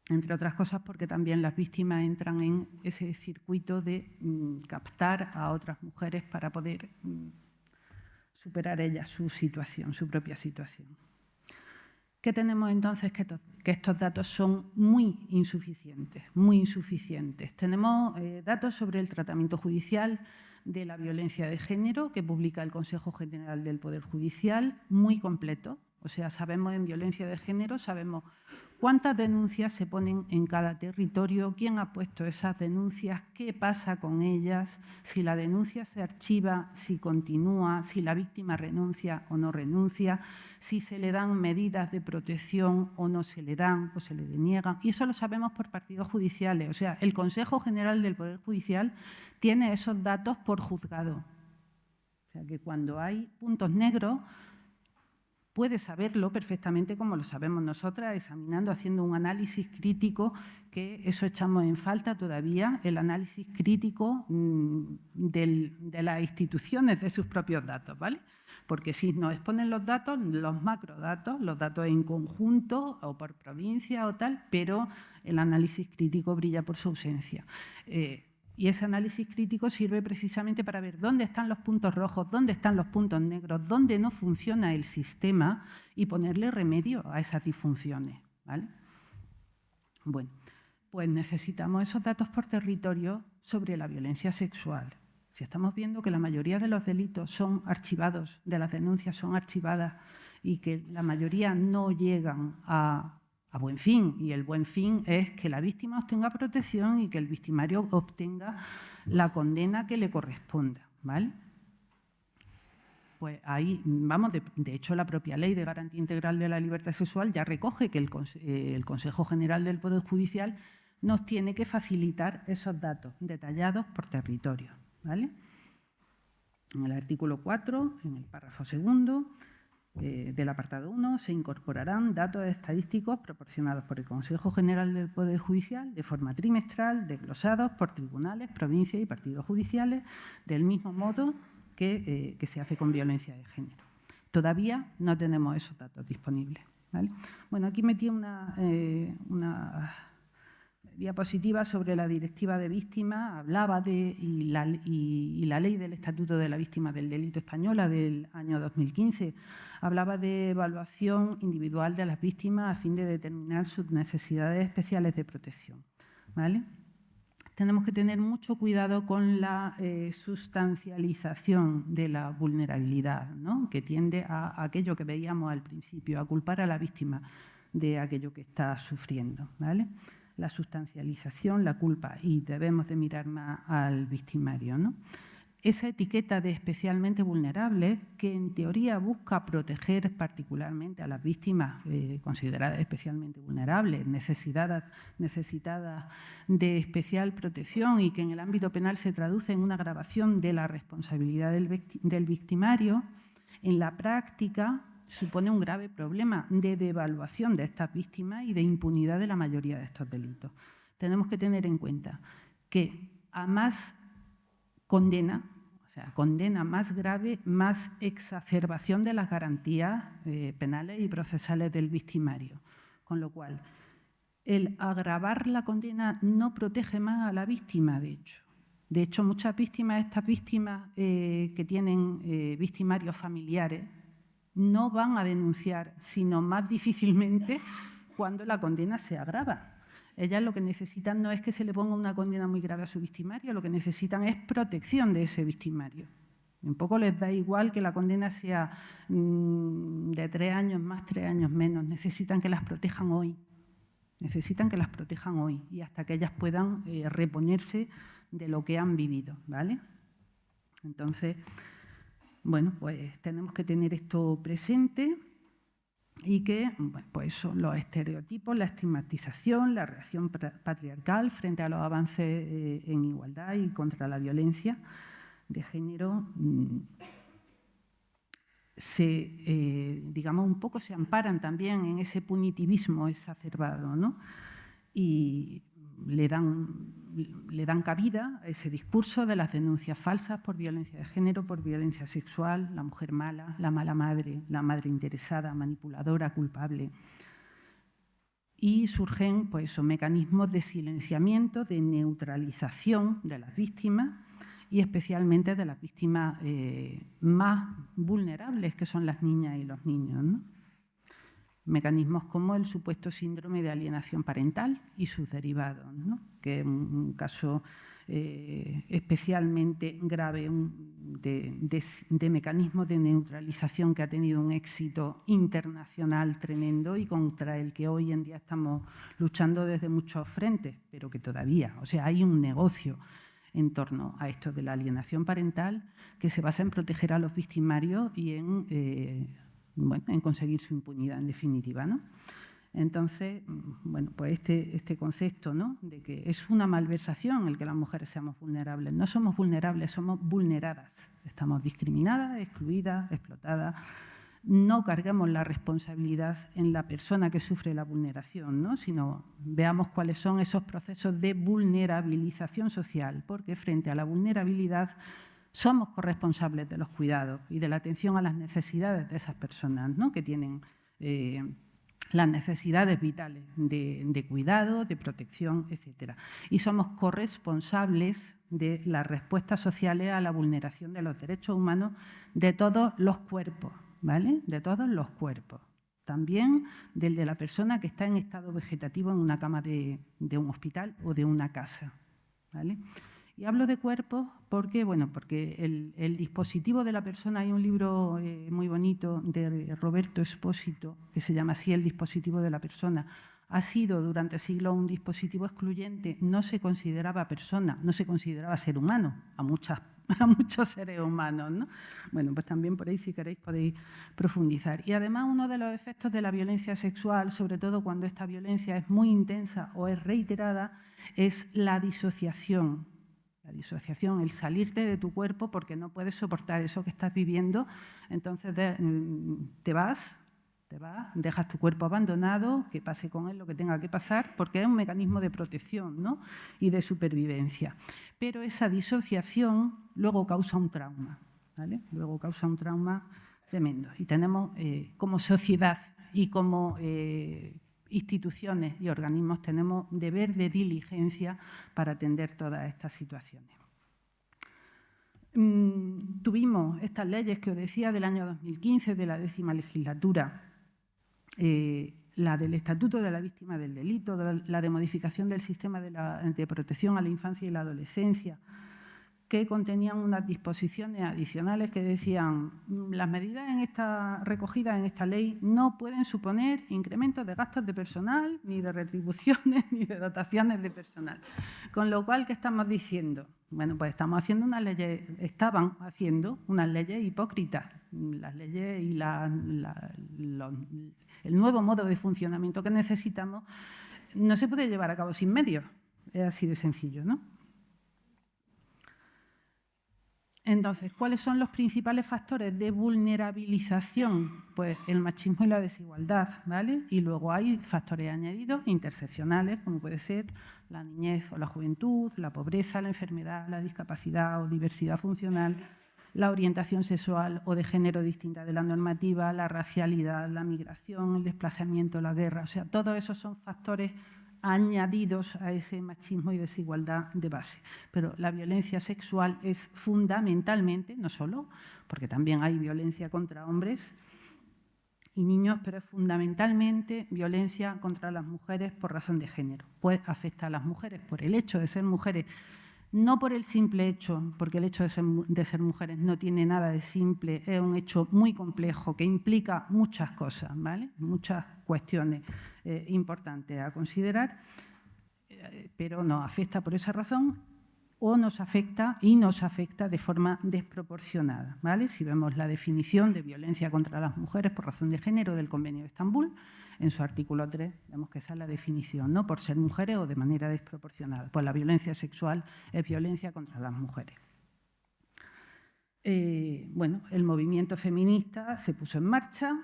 Entre otras cosas porque también las víctimas entran en ese circuito de captar a otras mujeres para poder superar ellas su situación, su propia situación. ¿Qué tenemos entonces? Que estos datos son muy insuficientes, muy insuficientes. Tenemos datos sobre el tratamiento judicial de la violencia de género que publica el Consejo General del Poder Judicial, muy completo, O sea, sabemos en violencia de género, sabemos cuántas denuncias se ponen en cada territorio, quién ha puesto esas denuncias, qué pasa con ellas, si la denuncia se archiva, si continúa, si la víctima renuncia o no renuncia, si se le dan medidas de protección o no se le dan o se le deniegan. Y eso lo sabemos por partidos judiciales. O sea, el Consejo General del Poder Judicial tiene esos datos por juzgado. O sea, que cuando hay puntos negros, puede saberlo perfectamente como lo sabemos nosotras, examinando, haciendo un análisis crítico, que eso echamos en falta todavía, el análisis crítico de las instituciones de sus propios datos, ¿vale? Porque si nos exponen los datos, los macrodatos, los datos en conjunto o por provincia o tal, pero el análisis crítico brilla por su ausencia. Y ese análisis crítico sirve precisamente para ver dónde están los puntos rojos, dónde están los puntos negros, dónde no funciona el sistema y ponerle remedio a esas disfunciones, ¿vale? Bueno, pues necesitamos esos datos por territorio sobre la violencia sexual. Si estamos viendo que la mayoría de los delitos son archivados, de las denuncias son archivadas y que la mayoría no llegan a buen fin, y el buen fin es que la víctima obtenga protección y que el victimario obtenga la condena que le corresponda, ¿vale? Pues ahí, vamos, de hecho la propia Ley de Garantía Integral de la Libertad Sexual ya recoge que el Consejo General del Poder Judicial nos tiene que facilitar esos datos detallados por territorio, ¿vale? En el artículo 4, en el párrafo segundo, del apartado 1 se incorporarán datos estadísticos proporcionados por el Consejo General del Poder Judicial de forma trimestral, desglosados por tribunales, provincias y partidos judiciales, del mismo modo que se hace con violencia de género. Todavía no tenemos esos datos disponibles, ¿vale? Bueno, aquí metí una diapositiva sobre la Directiva de Víctimas, hablaba y la Ley del Estatuto de la Víctima del Delito Española del año 2015, hablaba de evaluación individual de las víctimas a fin de determinar sus necesidades especiales de protección, ¿vale? Tenemos que tener mucho cuidado con la sustancialización de la vulnerabilidad, ¿no? Que tiende a aquello que veíamos al principio, a culpar a la víctima de aquello que está sufriendo, ¿vale? La sustancialización, la culpa, y debemos de mirar más al victimario, ¿no? Esa etiqueta de especialmente vulnerable, que en teoría busca proteger particularmente a las víctimas consideradas especialmente vulnerables, necesitadas de especial protección y que en el ámbito penal se traduce en una agravación de la responsabilidad del victimario, en la práctica supone un grave problema de devaluación de estas víctimas y de impunidad de la mayoría de estos delitos. Tenemos que tener en cuenta que a más condena, o sea, condena más grave, más exacerbación de las garantías penales y procesales del victimario. Con lo cual, el agravar la condena no protege más a la víctima, de hecho. De hecho, muchas víctimas, estas víctimas que tienen victimarios familiares, no van a denunciar, sino más difícilmente cuando la condena se agrava. Ellas lo que necesitan no es que se le ponga una condena muy grave a su victimario, lo que necesitan es protección de ese victimario. Un poco les da igual que la condena sea de 3 años más, 3 años menos. Necesitan que las protejan hoy. Necesitan que las protejan hoy y hasta que ellas puedan reponerse de lo que han vivido, ¿vale? Entonces, bueno, pues tenemos que tener esto presente y que, bueno, pues son los estereotipos, la estigmatización, la reacción patriarcal frente a los avances en igualdad y contra la violencia de género digamos, un poco se amparan también en ese punitivismo exacerbado, ¿no? Y le dan cabida a ese discurso de las denuncias falsas por violencia de género, por violencia sexual, la mujer mala, la mala madre, la madre interesada, manipuladora, culpable. Y surgen pues, esos mecanismos de silenciamiento, de neutralización de las víctimas y especialmente de las víctimas más vulnerables, que son las niñas y los niños, ¿no? Mecanismos como el supuesto síndrome de alienación parental y sus derivados, ¿no? Que es un caso especialmente grave de mecanismos de neutralización que ha tenido un éxito internacional tremendo y contra el que hoy en día estamos luchando desde muchos frentes, pero que todavía, o sea, hay un negocio en torno a esto de la alienación parental que se basa en proteger a los victimarios y en conseguir su impunidad, en definitiva, ¿no? Entonces, bueno, pues este concepto, ¿no?, de que es una malversación el que las mujeres seamos vulnerables. No somos vulnerables, somos vulneradas. Estamos discriminadas, excluidas, explotadas. No cargamos la responsabilidad en la persona que sufre la vulneración, ¿no?, sino veamos cuáles son esos procesos de vulnerabilización social, porque frente a la vulnerabilidad somos corresponsables de los cuidados y de la atención a las necesidades de esas personas, ¿no?, que tienen las necesidades vitales de cuidado, de protección, etcétera. Y somos corresponsables de las respuestas sociales a la vulneración de los derechos humanos de todos los cuerpos, ¿vale? De todos los cuerpos. También del de la persona que está en estado vegetativo en una cama de un hospital o de una casa, ¿vale? Y hablo de cuerpos porque, bueno, porque el dispositivo de la persona, hay un libro muy bonito de Roberto Espósito que se llama así, El dispositivo de la persona. Ha sido durante siglos un dispositivo excluyente, no se consideraba persona, no se consideraba ser humano a muchos seres humanos, ¿no? Bueno, pues también por ahí, si queréis, podéis profundizar. Y además, uno de los efectos de la violencia sexual, sobre todo cuando esta violencia es muy intensa o es reiterada, es la disociación. La disociación, el salirte de tu cuerpo porque no puedes soportar eso que estás viviendo, entonces te vas, dejas tu cuerpo abandonado, que pase con él lo que tenga que pasar, porque es un mecanismo de protección, ¿no?, y de supervivencia. Pero esa disociación luego causa un trauma, ¿vale? Luego causa un trauma tremendo. Y tenemos, como sociedad y como instituciones y organismos, tenemos deber de diligencia para atender todas estas situaciones. Tuvimos estas leyes que os decía del año 2015, de la 10ª legislatura, la del Estatuto de la Víctima del Delito, la de modificación del sistema de protección a la infancia y la adolescencia, que contenían unas disposiciones adicionales que decían las medidas recogidas en esta ley no pueden suponer incrementos de gastos de personal, ni de retribuciones, ni de dotaciones de personal. Con lo cual, ¿qué estamos diciendo? Bueno, pues estaban haciendo unas leyes hipócritas. Las leyes y el nuevo modo de funcionamiento que necesitamos no se puede llevar a cabo sin medios. Es así de sencillo, ¿no? Entonces, ¿cuáles son los principales factores de vulnerabilización? Pues el machismo y la desigualdad, ¿vale? Y luego hay factores añadidos interseccionales, como puede ser la niñez o la juventud, la pobreza, la enfermedad, la discapacidad o diversidad funcional, la orientación sexual o de género distinta de la normativa, la racialidad, la migración, el desplazamiento, la guerra. O sea, todos esos son factores añadidos a ese machismo y desigualdad de base. Pero la violencia sexual es fundamentalmente, no solo, porque también hay violencia contra hombres y niños, pero es fundamentalmente violencia contra las mujeres por razón de género. Pues afecta a las mujeres por el hecho de ser mujeres, no por el simple hecho, porque el hecho de ser mujeres no tiene nada de simple, es un hecho muy complejo que implica muchas cosas, ¿vale? Muchas cuestiones importantes a considerar, pero nos afecta por esa razón o nos afecta de forma desproporcionada, ¿vale? Si vemos la definición de violencia contra las mujeres por razón de género del Convenio de Estambul, en su artículo 3 vemos que esa es la definición, ¿no? Por ser mujeres o de manera desproporcionada. Pues la violencia sexual es violencia contra las mujeres. Bueno, el movimiento feminista se puso en marcha,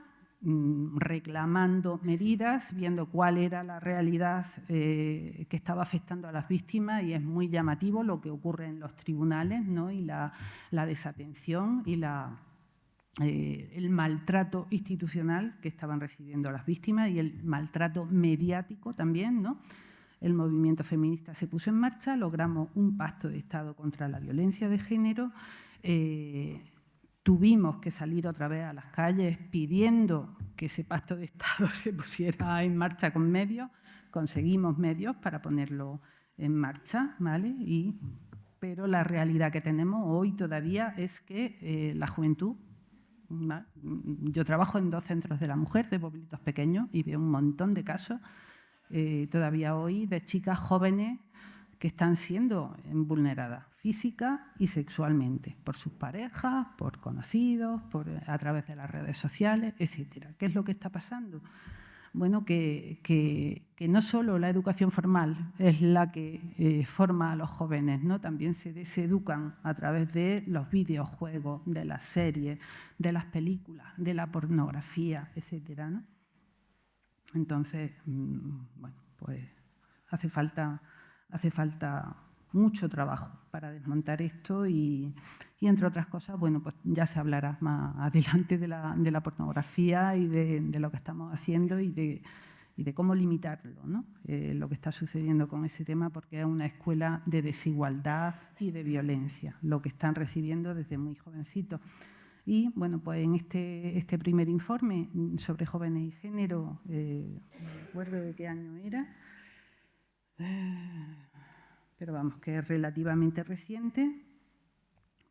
reclamando medidas, viendo cuál era la realidad que estaba afectando a las víctimas, y es muy llamativo lo que ocurre en los tribunales, ¿no? Y la desatención y el maltrato institucional que estaban recibiendo las víctimas y el maltrato mediático también, ¿no? El movimiento feminista se puso en marcha, logramos un pacto de Estado contra la violencia de género. Tuvimos que salir otra vez a las calles pidiendo que ese pacto de Estado se pusiera en marcha con medios. Conseguimos medios para ponerlo en marcha, ¿vale? Y pero la realidad que tenemos hoy todavía es que la juventud, yo trabajo en 2 centros de la mujer de pueblitos pequeños y veo un montón de casos todavía hoy de chicas jóvenes que están siendo vulneradas física y sexualmente por sus parejas, por conocidos, a través de las redes sociales, etcétera. ¿Qué es lo que está pasando? Bueno, que no solo la educación formal es la que forma a los jóvenes, ¿no? También se deseducan a través de los videojuegos, de las series, de las películas, de la pornografía, etcétera, ¿no? Entonces, bueno, pues hace falta mucho trabajo para desmontar esto y entre otras cosas, bueno, pues ya se hablará más adelante de la pornografía y de lo que estamos haciendo y de cómo limitarlo, ¿no? Lo que está sucediendo con ese tema, porque es una escuela de desigualdad y de violencia, lo que están recibiendo desde muy jovencitos. Y, bueno, pues en este primer informe sobre jóvenes y género, no me acuerdo de qué año era, pero vamos, que es relativamente reciente,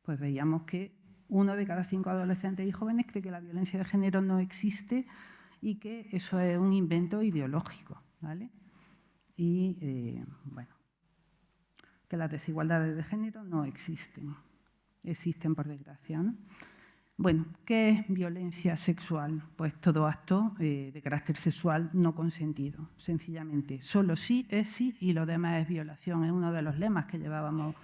pues veíamos que 1 de cada 5 adolescentes y jóvenes cree que la violencia de género no existe y que eso es un invento ideológico, ¿vale? Y, bueno, que las desigualdades de género no existen, por desgracia, ¿no? Bueno, ¿qué es violencia sexual? Pues todo acto de carácter sexual no consentido, sencillamente. Solo sí es sí y lo demás es violación. Es uno de los lemas que llevábamos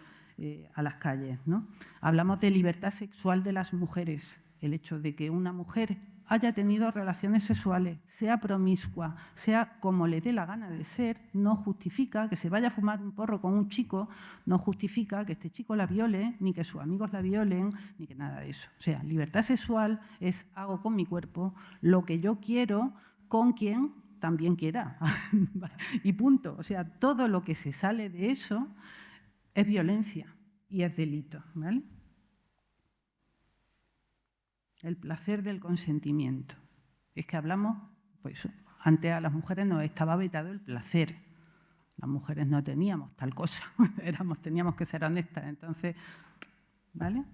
a las calles, ¿no? Hablamos de libertad sexual de las mujeres. El hecho de que una mujer haya tenido relaciones sexuales, sea promiscua, sea como le dé la gana de ser, no justifica que se vaya a fumar un porro con un chico, no justifica que este chico la viole, ni que sus amigos la violen, ni que nada de eso. O sea, libertad sexual es hago con mi cuerpo lo que yo quiero con quien también quiera. Y punto. O sea, todo lo que se sale de eso es violencia y es delito, ¿vale? El placer del consentimiento. Es que hablamos, pues antes a las mujeres nos estaba vetado el placer. Las mujeres no teníamos tal cosa, teníamos que ser honestas. Entonces, ¿vale?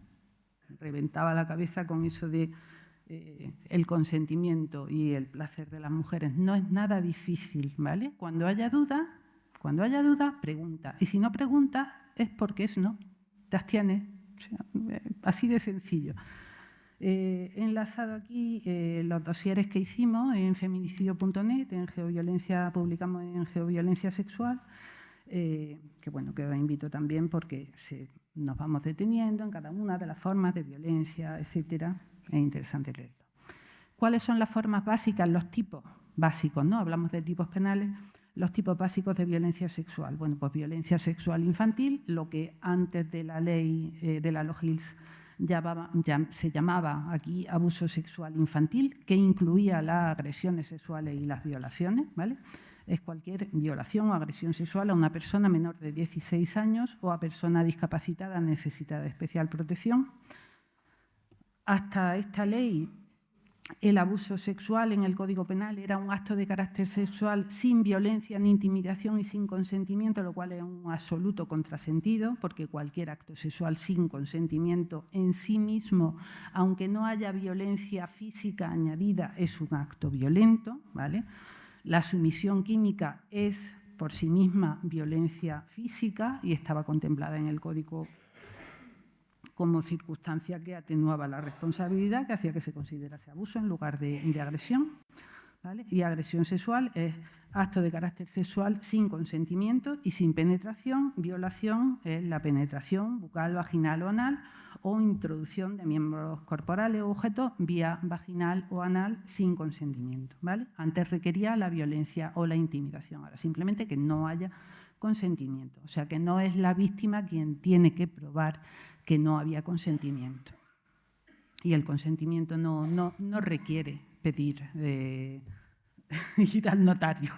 Reventaba la cabeza con eso de el consentimiento y el placer de las mujeres. No es nada difícil, ¿vale? Cuando haya duda, pregunta. Y si no preguntas, es porque es no. Te abstienes. O sea, así de sencillo. He enlazado aquí los dosieres que hicimos en feminicidio.net, en geoviolencia, publicamos en geoviolencia sexual, que bueno, que os invito también porque nos vamos deteniendo en cada una de las formas de violencia, etcétera. Es interesante leerlo. ¿Cuáles son las formas básicas, los tipos básicos, ¿no? Hablamos de tipos penales, los tipos básicos de violencia sexual. Bueno, pues violencia sexual infantil, lo que antes de la ley de la LOGILS ya se llamaba aquí abuso sexual infantil, que incluía las agresiones sexuales y las violaciones, ¿vale? Es cualquier violación o agresión sexual a una persona menor de 16 años o a persona discapacitada necesitada de especial protección. Hasta esta ley, el abuso sexual en el Código Penal era un acto de carácter sexual sin violencia ni intimidación y sin consentimiento, lo cual es un absoluto contrasentido, porque cualquier acto sexual sin consentimiento en sí mismo, aunque no haya violencia física añadida, es un acto violento, ¿vale? La sumisión química es por sí misma violencia física y estaba contemplada en el Código como circunstancia que atenuaba la responsabilidad, que hacía que se considerase abuso en lugar de agresión, ¿vale? Y agresión sexual es acto de carácter sexual sin consentimiento y sin penetración. Violación es la penetración bucal, vaginal o anal o introducción de miembros corporales o objetos vía vaginal o anal sin consentimiento, ¿vale? Antes requería la violencia o la intimidación, ahora simplemente que no haya consentimiento. O sea, que no es la víctima quien tiene que probar que no había consentimiento. Y el consentimiento no requiere pedir ir al notario.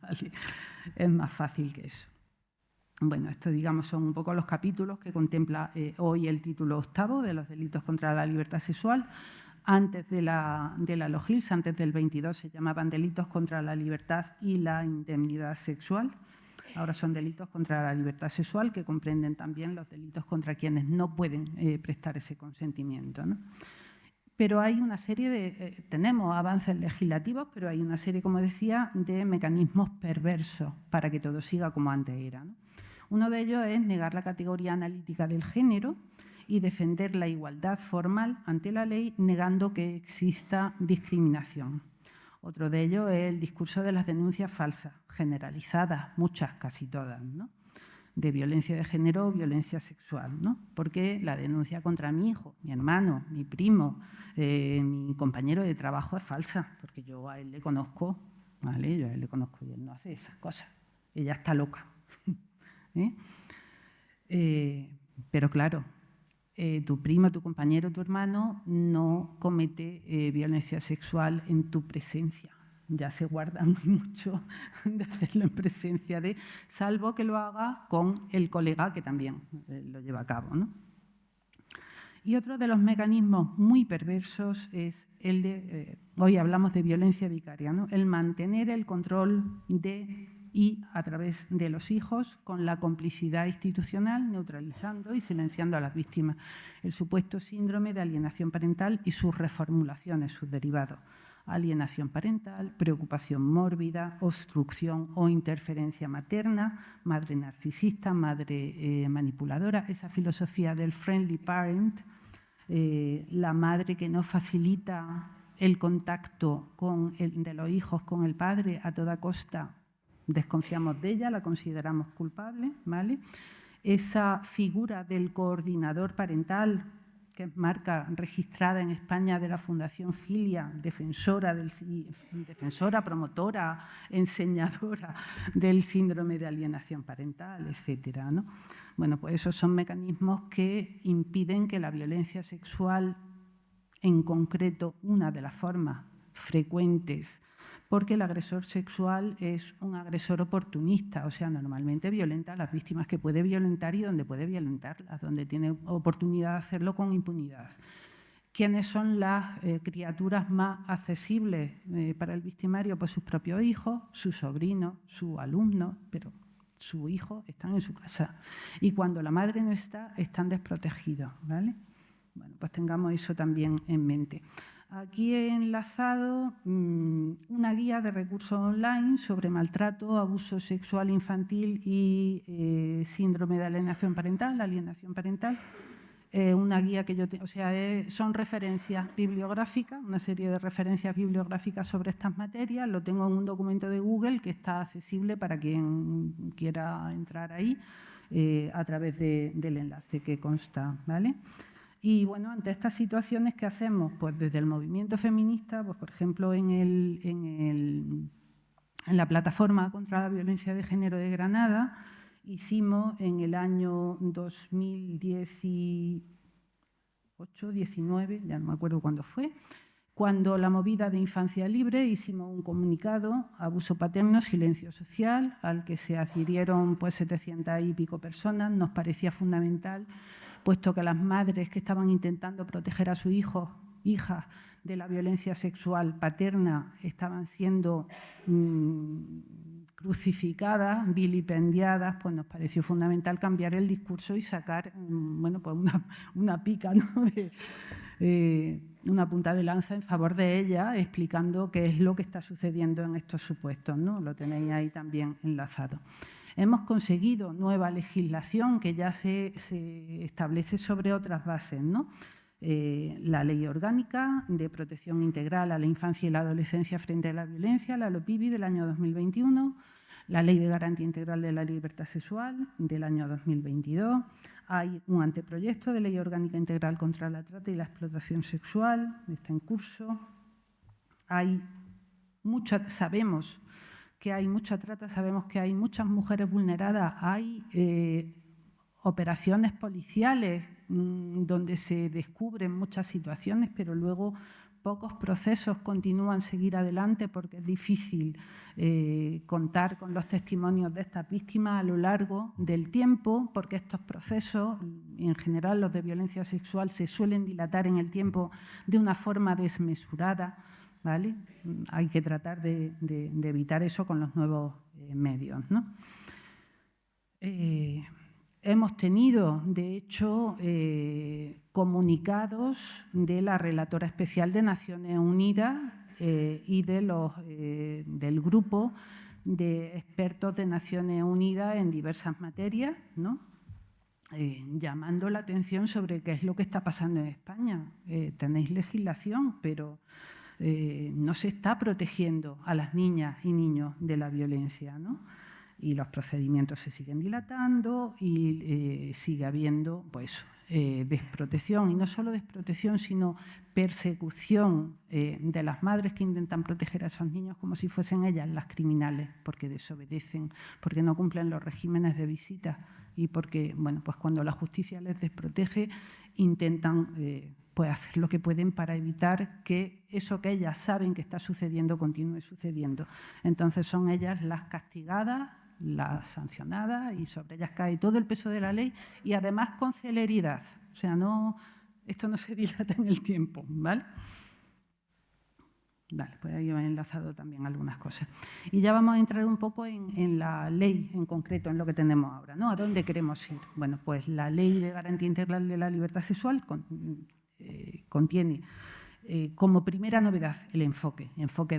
¿Vale? Es más fácil que eso. Bueno, esto, digamos, son un poco los capítulos que contempla hoy el título 8 de los delitos contra la libertad sexual. Antes de la LOGILS, antes del 22, se llamaban delitos contra la libertad y la indemnidad sexual. ahora son delitos contra la libertad sexual, que comprenden también los delitos contra quienes no pueden prestar ese consentimiento, ¿no? Pero hay una serie de, tenemos avances legislativos, pero hay una serie, como decía, de mecanismos perversos para que todo siga como antes era, ¿no? Uno de ellos es negar la categoría analítica del género y defender la igualdad formal ante la ley, negando que exista discriminación. Otro de ellos es el discurso de las denuncias falsas, generalizadas, muchas, casi todas, ¿no? De violencia de género o violencia sexual, ¿no? Porque la denuncia contra mi hijo, mi hermano, mi primo, mi compañero de trabajo es falsa, porque yo a él le conozco, ¿vale? Yo a él le conozco y él no hace esas cosas. Ella está loca. Pero claro, tu primo, tu compañero, tu hermano no comete violencia sexual en tu presencia. Ya se guarda muy mucho de hacerlo en presencia de, salvo que lo haga con el colega que también lo lleva a cabo, ¿no? Y otro de los mecanismos muy perversos es el de, hoy hablamos de violencia vicaria, ¿no? El mantener el control de y a través de los hijos con la complicidad institucional, neutralizando y silenciando a las víctimas. El supuesto síndrome de alienación parental y sus reformulaciones, sus derivados. Alienación parental, preocupación mórbida, obstrucción o interferencia materna, madre narcisista, madre manipuladora, esa filosofía del friendly parent, la madre que no facilita el contacto de los hijos con el padre a toda costa, desconfiamos de ella, la consideramos culpable, ¿vale? Esa figura del coordinador parental, que es marca registrada en España de la Fundación Filia, defensora, promotora, enseñadora del síndrome de alienación parental, etcétera, ¿no? Bueno, pues esos son mecanismos que impiden que la violencia sexual, en concreto, una de las formas frecuentes, porque el agresor sexual es un agresor oportunista, o sea, normalmente violenta a las víctimas que puede violentar y donde puede violentarlas, donde tiene oportunidad de hacerlo con impunidad. ¿Quiénes son las criaturas más accesibles para el victimario? Pues sus propios hijos, sus sobrinos, sus alumnos, pero sus hijos están en su casa. Y cuando la madre no está, están desprotegidos, ¿vale? Bueno, pues tengamos eso también en mente. Aquí he enlazado una guía de recursos online sobre maltrato, abuso sexual infantil y síndrome de alienación parental, una guía que yo tengo, o sea, son referencias bibliográficas, una serie de referencias bibliográficas sobre estas materias. Lo tengo en un documento de Google que está accesible para quien quiera entrar ahí a través del enlace que consta, ¿vale? Y bueno, ante estas situaciones, ¿qué hacemos? Pues desde el movimiento feminista, pues por ejemplo en la plataforma contra la violencia de género de Granada, hicimos en el año 2018-19, ya no me acuerdo cuándo fue, cuando la movida de Infancia Libre, hicimos un comunicado, abuso paterno, silencio social, al que se adhirieron pues 700 y pico personas. Nos parecía fundamental, puesto que las madres que estaban intentando proteger a sus hijos, hijas de la violencia sexual paterna, estaban siendo crucificadas, vilipendiadas, pues nos pareció fundamental cambiar el discurso y sacar bueno, pues una pica, ¿no? Una punta de lanza en favor de ella, explicando qué es lo que está sucediendo en estos supuestos, ¿no? Lo tenéis ahí también enlazado. Hemos conseguido nueva legislación que ya se establece sobre otras bases, ¿no? La Ley Orgánica de Protección Integral a la Infancia y la Adolescencia frente a la Violencia, la LOPIVI del año 2021, la Ley de Garantía Integral de la Libertad Sexual del año 2022, hay un anteproyecto de Ley Orgánica Integral contra la Trata y la Explotación Sexual, está en curso. Sabemos que hay mucha trata, sabemos que hay muchas mujeres vulneradas, hay operaciones policiales donde se descubren muchas situaciones, pero luego pocos procesos continúan seguir adelante porque es difícil contar con los testimonios de estas víctimas a lo largo del tiempo, porque estos procesos, en general los de violencia sexual, se suelen dilatar en el tiempo de una forma desmesurada, ¿vale? Hay que tratar de evitar eso con los nuevos medios, ¿no? Hemos tenido, de hecho, comunicados de la Relatora Especial de Naciones Unidas y del grupo de expertos de Naciones Unidas en diversas materias, ¿no? Llamando la atención sobre qué es lo que está pasando en España. Tenéis legislación, pero no se está protegiendo a las niñas y niños de la violencia, ¿no? Y los procedimientos se siguen dilatando y sigue habiendo pues, desprotección, y no solo desprotección, sino persecución de las madres que intentan proteger a esos niños como si fuesen ellas las criminales, porque desobedecen, porque no cumplen los regímenes de visita y porque, bueno, pues cuando la justicia les desprotege, intentan pues hacer lo que pueden para evitar que eso que ellas saben que está sucediendo continúe sucediendo. Entonces son ellas las castigadas, las sancionadas, y sobre ellas cae todo el peso de la ley y además con celeridad. O sea, esto no se dilata en el tiempo, ¿vale? Vale, pues ahí he enlazado también algunas cosas. Y ya vamos a entrar un poco en la ley en concreto, en lo que tenemos ahora, ¿no? ¿A dónde queremos ir? Bueno, pues la Ley de Garantía Integral de la Libertad Sexual contiene como primera novedad el enfoque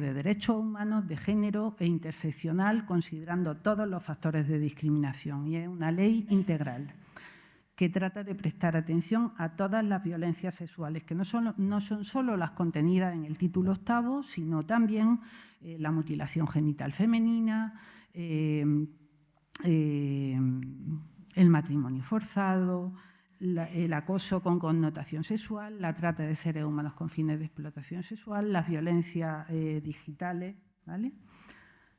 de derechos humanos, de género e interseccional, considerando todos los factores de discriminación. Y es una ley integral que trata de prestar atención a todas las violencias sexuales, que no son solo las contenidas en el título 8º, sino también la mutilación genital femenina, el matrimonio forzado, el acoso con connotación sexual, la trata de seres humanos con fines de explotación sexual, las violencias digitales, ¿vale?,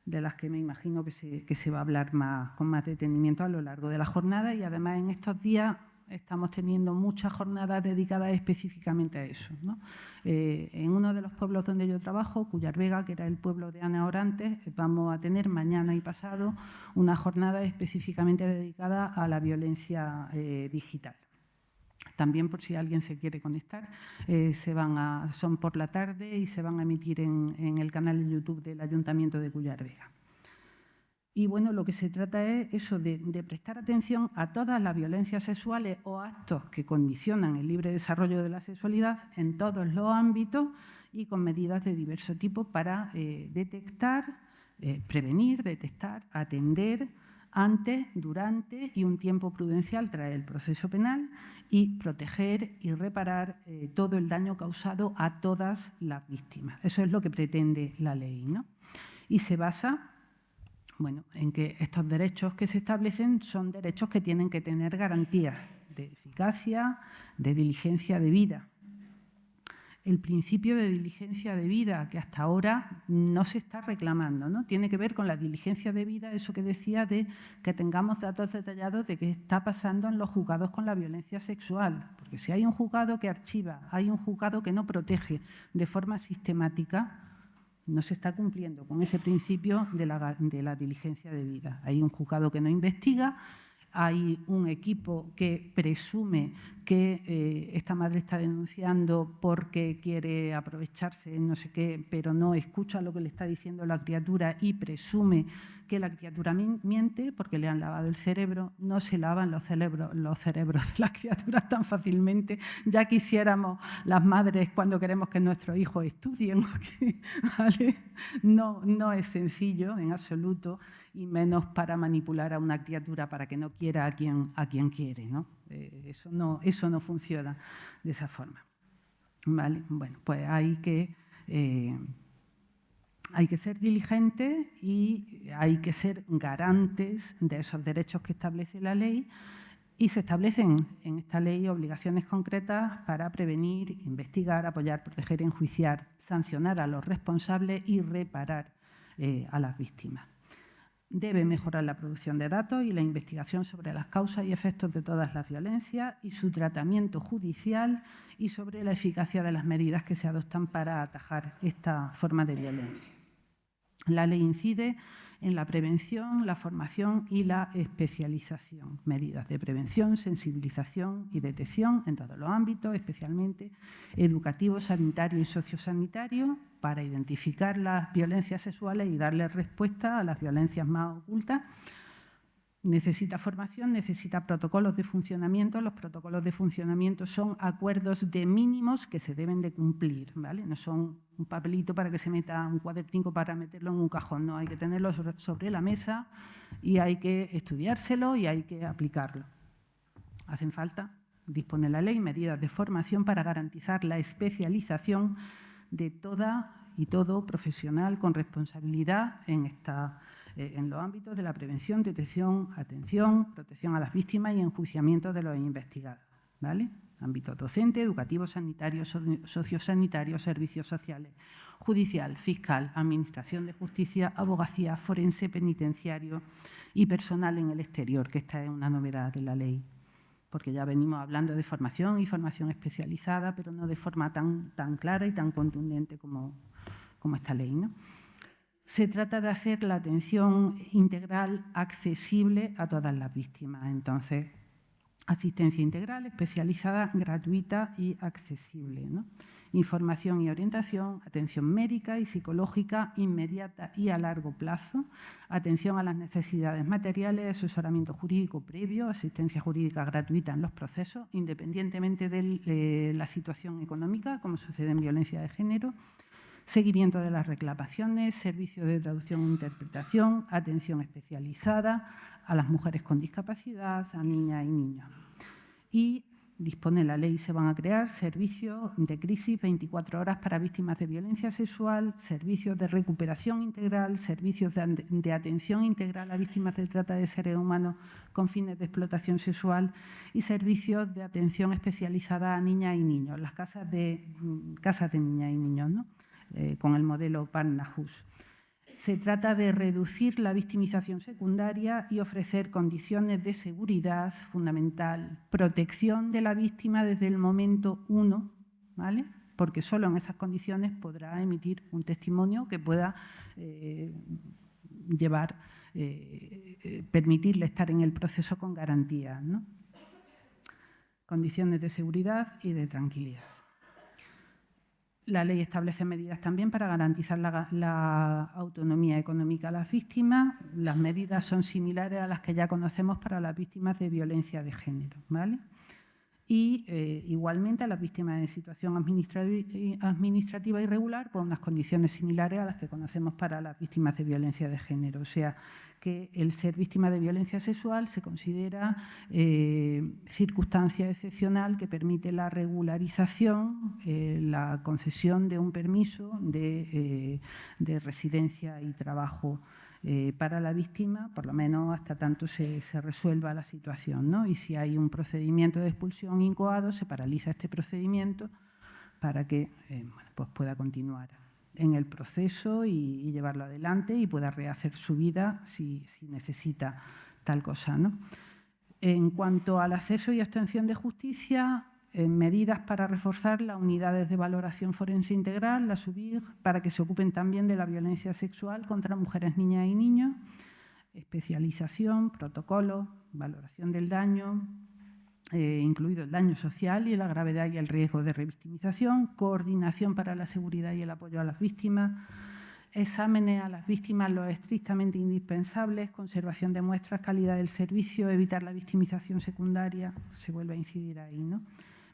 de las que me imagino que se va a hablar con más detenimiento a lo largo de la jornada, y además en estos días estamos teniendo muchas jornadas dedicadas específicamente a eso, ¿no? En uno de los pueblos donde yo trabajo, Cuyar Vega, que era el pueblo de Ana Orantes, vamos a tener mañana y pasado una jornada específicamente dedicada a la violencia digital. También, por si alguien se quiere conectar, son por la tarde y se van a emitir en el canal de YouTube del Ayuntamiento de Cuyar Vega. Y bueno, lo que se trata es eso, de prestar atención a todas las violencias sexuales o actos que condicionan el libre desarrollo de la sexualidad en todos los ámbitos y con medidas de diverso tipo para detectar, prevenir, detectar, atender antes, durante y un tiempo prudencial tras el proceso penal, y proteger y reparar todo el daño causado a todas las víctimas. Eso es lo que pretende la ley, ¿no? Y se basa, bueno, en que estos derechos que se establecen son derechos que tienen que tener garantías de eficacia, de diligencia debida. El principio de diligencia debida, que hasta ahora no se está reclamando, ¿no? Tiene que ver con la diligencia debida, eso que decía, de que tengamos datos detallados de qué está pasando en los juzgados con la violencia sexual. Porque si hay un juzgado que archiva, hay un juzgado que no protege de forma sistemática, no se está cumpliendo con ese principio de la diligencia debida. Hay un juzgado que no investiga, hay un equipo que presume que esta madre está denunciando porque quiere aprovecharse, no sé qué, pero no escucha lo que le está diciendo la criatura y presume que la criatura miente porque le han lavado el cerebro. No se lavan los cerebros de las criaturas tan fácilmente. Ya quisiéramos las madres cuando queremos que nuestros hijos estudien, ¿vale? No es sencillo en absoluto, y menos para manipular a una criatura para que no quiera a quien quiere, ¿no? Eso no funciona de esa forma, ¿vale? Bueno, pues hay que ser diligentes y hay que ser garantes de esos derechos que establece la ley, y se establecen en esta ley obligaciones concretas para prevenir, investigar, apoyar, proteger, enjuiciar, sancionar a los responsables y reparar a las víctimas. Debe mejorar la producción de datos y la investigación sobre las causas y efectos de todas las violencias y su tratamiento judicial, y sobre la eficacia de las medidas que se adoptan para atajar esta forma de violencia. La ley incide en la prevención, la formación y la especialización. Medidas de prevención, sensibilización y detección en todos los ámbitos, especialmente educativo, sanitario y sociosanitario, para identificar las violencias sexuales y darle respuesta a las violencias más ocultas. Necesita formación, necesita protocolos de funcionamiento. Los protocolos de funcionamiento son acuerdos de mínimos que se deben de cumplir, ¿vale? No son un papelito para que se meta, un cuadernico para meterlo en un cajón, no, hay que tenerlo sobre la mesa y hay que estudiárselo y hay que aplicarlo. Hacen falta, dispone la ley, medidas de formación para garantizar la especialización de toda y todo profesional con responsabilidad en los ámbitos de la prevención, detección, atención, protección a las víctimas y enjuiciamiento de los investigados, ¿vale? Ámbito docente, educativo, sanitario, sociosanitario, servicios sociales, judicial, fiscal, administración de justicia, abogacía, forense, penitenciario y personal en el exterior, que esta es una novedad de la ley, porque ya venimos hablando de formación y formación especializada, pero no de forma tan clara y tan contundente como esta ley, ¿no? Se trata de hacer la atención integral accesible a todas las víctimas. Entonces, asistencia integral, especializada, gratuita y accesible, ¿no? Información y orientación, atención médica y psicológica inmediata y a largo plazo, atención a las necesidades materiales, asesoramiento jurídico previo, asistencia jurídica gratuita en los procesos, independientemente de la situación económica, como sucede en violencia de género, seguimiento de las reclamaciones, servicios de traducción e interpretación, atención especializada a las mujeres con discapacidad, a niñas y niños. Y dispone la ley, se van a crear servicios de crisis 24 horas para víctimas de violencia sexual, servicios de recuperación integral, servicios de atención integral a víctimas de trata de seres humanos con fines de explotación sexual y servicios de atención especializada a niñas y niños, las casas de niñas y niños, ¿no? Con el modelo Parnahus. Se trata de reducir la victimización secundaria y ofrecer condiciones de seguridad fundamental, protección de la víctima desde el momento 1, ¿vale? Porque solo en esas condiciones podrá emitir un testimonio que pueda permitirle estar en el proceso con garantías, ¿no? Condiciones de seguridad y de tranquilidad. La ley establece medidas también para garantizar la autonomía económica a las víctimas. Las medidas son similares a las que ya conocemos para las víctimas de violencia de género, ¿vale? Y igualmente a las víctimas en situación administrativa irregular, por unas condiciones similares a las que conocemos para las víctimas de violencia de género. O sea, que el ser víctima de violencia sexual se considera circunstancia excepcional que permite la regularización, la concesión de un permiso de residencia y trabajo para la víctima, por lo menos hasta tanto se resuelva la situación, ¿no? Y si hay un procedimiento de expulsión incoado, se paraliza este procedimiento para que pues pueda continuar en el proceso y llevarlo adelante y pueda rehacer su vida si necesita tal cosa, ¿no? En cuanto al acceso y obtención de justicia, medidas para reforzar las unidades de valoración forense integral, las UVIG, para que se ocupen también de la violencia sexual contra mujeres, niñas y niños, especialización, protocolo, valoración del daño, incluido el daño social y la gravedad y el riesgo de revictimización, coordinación para la seguridad y el apoyo a las víctimas, exámenes a las víctimas lo estrictamente indispensables, conservación de muestras, calidad del servicio, evitar la victimización secundaria, se vuelve a incidir ahí, ¿no?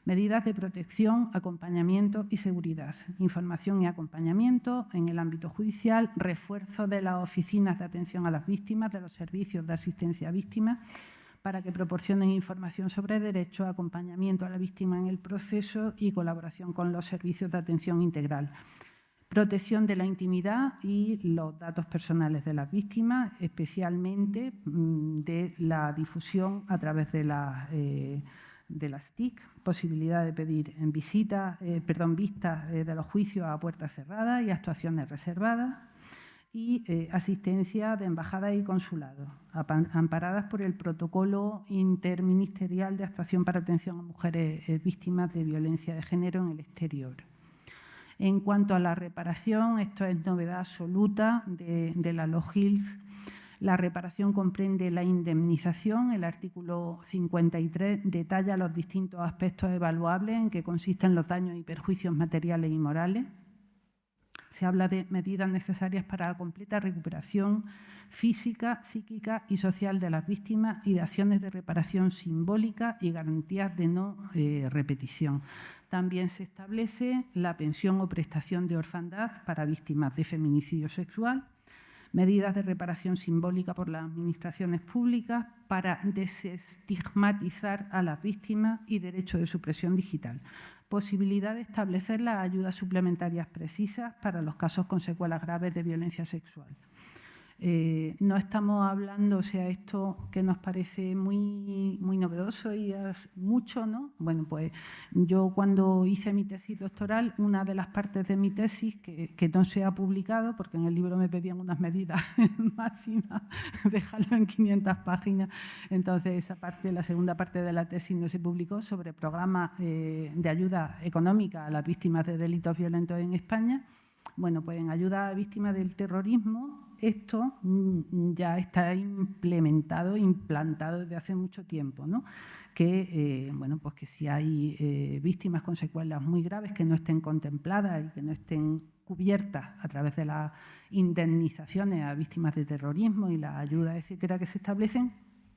Medidas de protección, acompañamiento y seguridad, información y acompañamiento en el ámbito judicial, refuerzo de las oficinas de atención a las víctimas, de los servicios de asistencia a víctimas, para que proporcionen información sobre derechos, acompañamiento a la víctima en el proceso y colaboración con los servicios de atención integral. Protección de la intimidad y los datos personales de las víctimas, especialmente de la difusión a través de las TIC, posibilidad de pedir vistas de los juicios a puertas cerradas y actuaciones reservadas, y asistencia de embajadas y consulados, amparadas por el Protocolo Interministerial de Actuación para Atención a Mujeres Víctimas de Violencia de Género en el exterior. En cuanto a la reparación, esto es novedad absoluta de la LOGILS. La reparación comprende la indemnización. El artículo 53 detalla los distintos aspectos evaluables en que consisten los daños y perjuicios materiales y morales. Se habla de medidas necesarias para la completa recuperación física, psíquica y social de las víctimas y de acciones de reparación simbólica y garantías de no repetición. También se establece la pensión o prestación de orfandad para víctimas de feminicidio sexual, medidas de reparación simbólica por las administraciones públicas para desestigmatizar a las víctimas y derecho de supresión digital. Posibilidad de establecer las ayudas suplementarias precisas para los casos con secuelas graves de violencia sexual. No estamos hablando, o sea, esto que nos parece muy novedoso y es mucho, ¿no? Bueno, pues yo cuando hice mi tesis doctoral, una de las partes de mi tesis que no se ha publicado, porque en el libro me pedían unas medidas máximas, dejarlo en 500 páginas, entonces esa parte, la segunda parte de la tesis no se publicó, sobre programas de ayuda económica a las víctimas de delitos violentos en España. Bueno, pues en ayuda a víctimas del terrorismo, esto ya está implantado desde hace mucho tiempo, ¿no? Que, bueno, pues que si hay víctimas con secuelas muy graves que no estén contempladas y que no estén cubiertas a través de las indemnizaciones a víctimas de terrorismo y las ayudas, etcétera, que se establecen,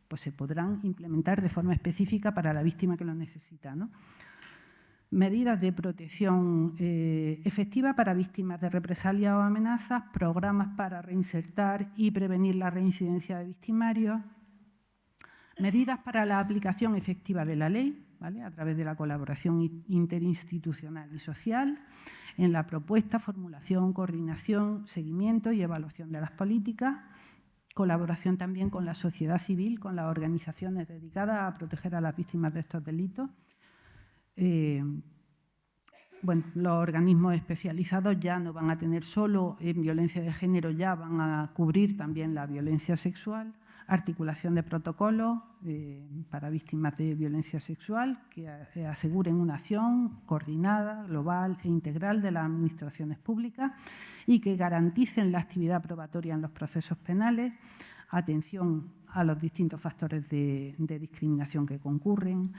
pues se podrán implementar de forma específica para la víctima que lo necesita, ¿no? Medidas de protección efectiva para víctimas de represalias o amenazas, programas para reinsertar y prevenir la reincidencia de victimarios, medidas para la aplicación efectiva de la ley, ¿vale?, a través de la colaboración interinstitucional y social, en la propuesta, formulación, coordinación, seguimiento y evaluación de las políticas, colaboración también con la sociedad civil, con las organizaciones dedicadas a proteger a las víctimas de estos delitos. Bueno, los organismos especializados ya no van a tener solo en violencia de género, ya van a cubrir también la violencia sexual, articulación de protocolos para víctimas de violencia sexual que aseguren una acción coordinada, global e integral de las administraciones públicas y que garanticen la actividad probatoria en los procesos penales, atención a los distintos factores de discriminación que concurren.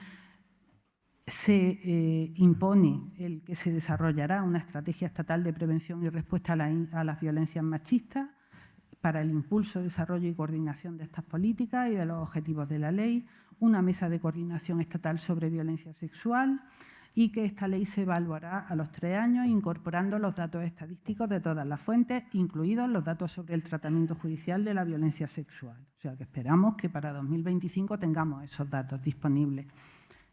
Se impone el que se desarrollará una estrategia estatal de prevención y respuesta a las violencias machistas para el impulso, desarrollo y coordinación de estas políticas y de los objetivos de la ley, una mesa de coordinación estatal sobre violencia sexual y que esta ley se evaluará a los 3 años incorporando los datos estadísticos de todas las fuentes, incluidos los datos sobre el tratamiento judicial de la violencia sexual. O sea que esperamos que para 2025 tengamos esos datos disponibles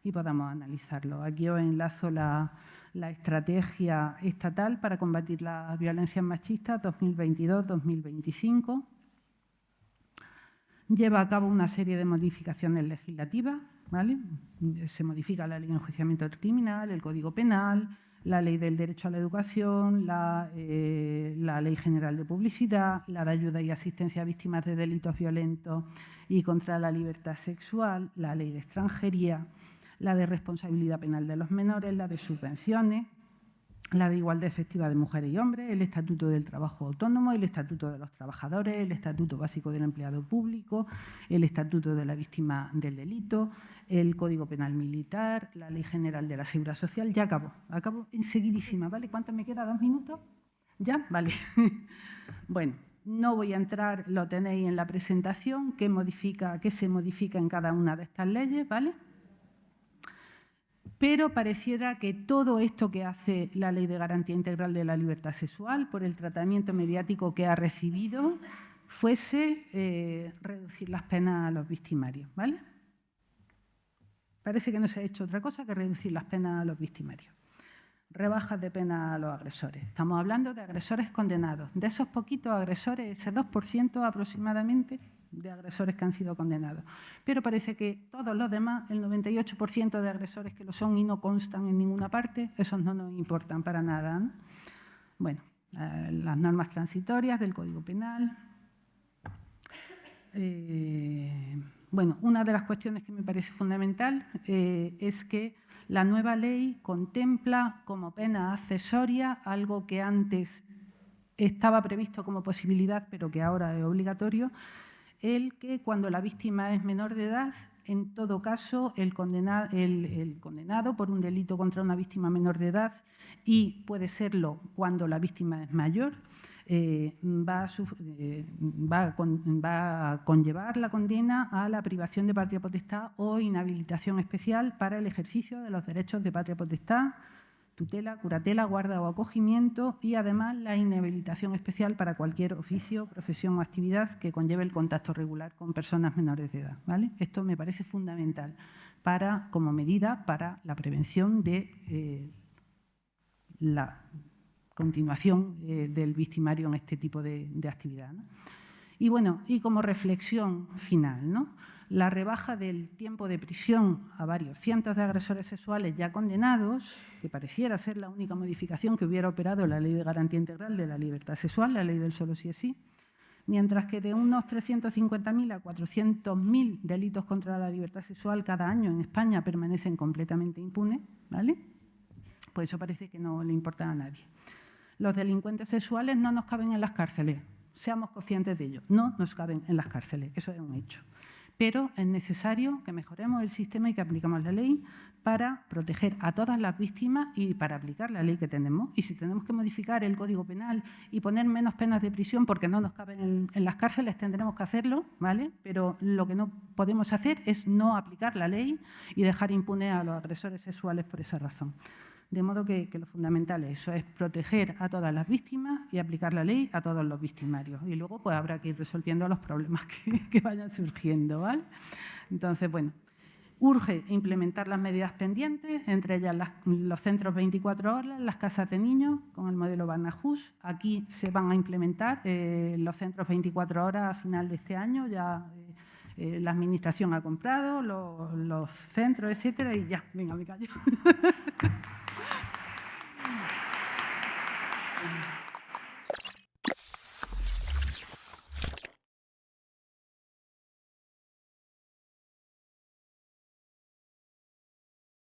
y podamos analizarlo. Aquí os enlazo la estrategia estatal para combatir las violencias machistas 2022-2025. Lleva a cabo una serie de modificaciones legislativas, ¿vale? Se modifica la Ley de Enjuiciamiento Criminal, el Código Penal, la Ley del Derecho a la Educación, la Ley General de Publicidad, la de Ayuda y Asistencia a Víctimas de Delitos Violentos y contra la Libertad Sexual, la Ley de Extranjería, la de responsabilidad penal de los menores, la de subvenciones, la de igualdad efectiva de mujeres y hombres, el Estatuto del Trabajo Autónomo, el Estatuto de los Trabajadores, el Estatuto Básico del Empleado Público, el Estatuto de la Víctima del Delito, el Código Penal Militar, la Ley General de la Seguridad Social. Ya acabo enseguidísima, ¿vale? ¿Cuánto me queda? ¿2 minutos? ¿Ya? Vale. Bueno, no voy a entrar, lo tenéis en la presentación, qué se modifica en cada una de estas leyes, ¿vale? Pero pareciera que todo esto que hace la Ley de Garantía Integral de la Libertad Sexual, por el tratamiento mediático que ha recibido, fuese reducir las penas a los victimarios, ¿vale? Parece que no se ha hecho otra cosa que reducir las penas a los victimarios. Rebajas de pena a los agresores. Estamos hablando de agresores condenados. De esos poquitos agresores, ese 2% aproximadamente de agresores que han sido condenados. Pero parece que todos los demás, el 98% de agresores que lo son y no constan en ninguna parte, esos no nos importan para nada, ¿no? Bueno, las normas transitorias del Código Penal. Bueno, una de las cuestiones que me parece fundamental es que la nueva ley contempla como pena accesoria algo que antes estaba previsto como posibilidad, pero que ahora es obligatorio, el que cuando la víctima es menor de edad, en todo caso, el condenado por un delito contra una víctima menor de edad, y puede serlo cuando la víctima es mayor, va a conllevar la condena a la privación de patria potestad o inhabilitación especial para el ejercicio de los derechos de patria potestad, tutela, curatela, guarda o acogimiento, y además la inhabilitación especial para cualquier oficio, profesión o actividad que conlleve el contacto regular con personas menores de edad, ¿vale? Esto me parece fundamental como medida para la prevención de la continuación del victimario en este tipo de actividad, ¿no? Y bueno, y como reflexión final, ¿no? La rebaja del tiempo de prisión a varios cientos de agresores sexuales ya condenados, que pareciera ser la única modificación que hubiera operado la Ley de Garantía Integral de la Libertad Sexual, la ley del solo sí es sí, mientras que de unos 350.000 a 400.000 delitos contra la libertad sexual cada año en España permanecen completamente impunes, ¿vale? Pues eso parece que no le importa a nadie. Los delincuentes sexuales no nos caben en las cárceles, seamos conscientes de ello, no nos caben en las cárceles, eso es un hecho. Pero es necesario que mejoremos el sistema y que apliquemos la ley para proteger a todas las víctimas y para aplicar la ley que tenemos. Y si tenemos que modificar el Código Penal y poner menos penas de prisión porque no nos caben en las cárceles, tendremos que hacerlo, ¿vale? Pero lo que no podemos hacer es no aplicar la ley y dejar impunes a los agresores sexuales por esa razón. De modo que lo fundamental es eso, es proteger a todas las víctimas y aplicar la ley a todos los victimarios. Y luego pues habrá que ir resolviendo los problemas que vayan surgiendo, ¿vale? Entonces, bueno, urge implementar las medidas pendientes, entre ellas los centros 24 horas, las casas de niños, con el modelo Barnahus. Aquí se van a implementar los centros 24 horas a final de este año, ya la Administración ha comprado los centros, etcétera, y ya, venga, me callo.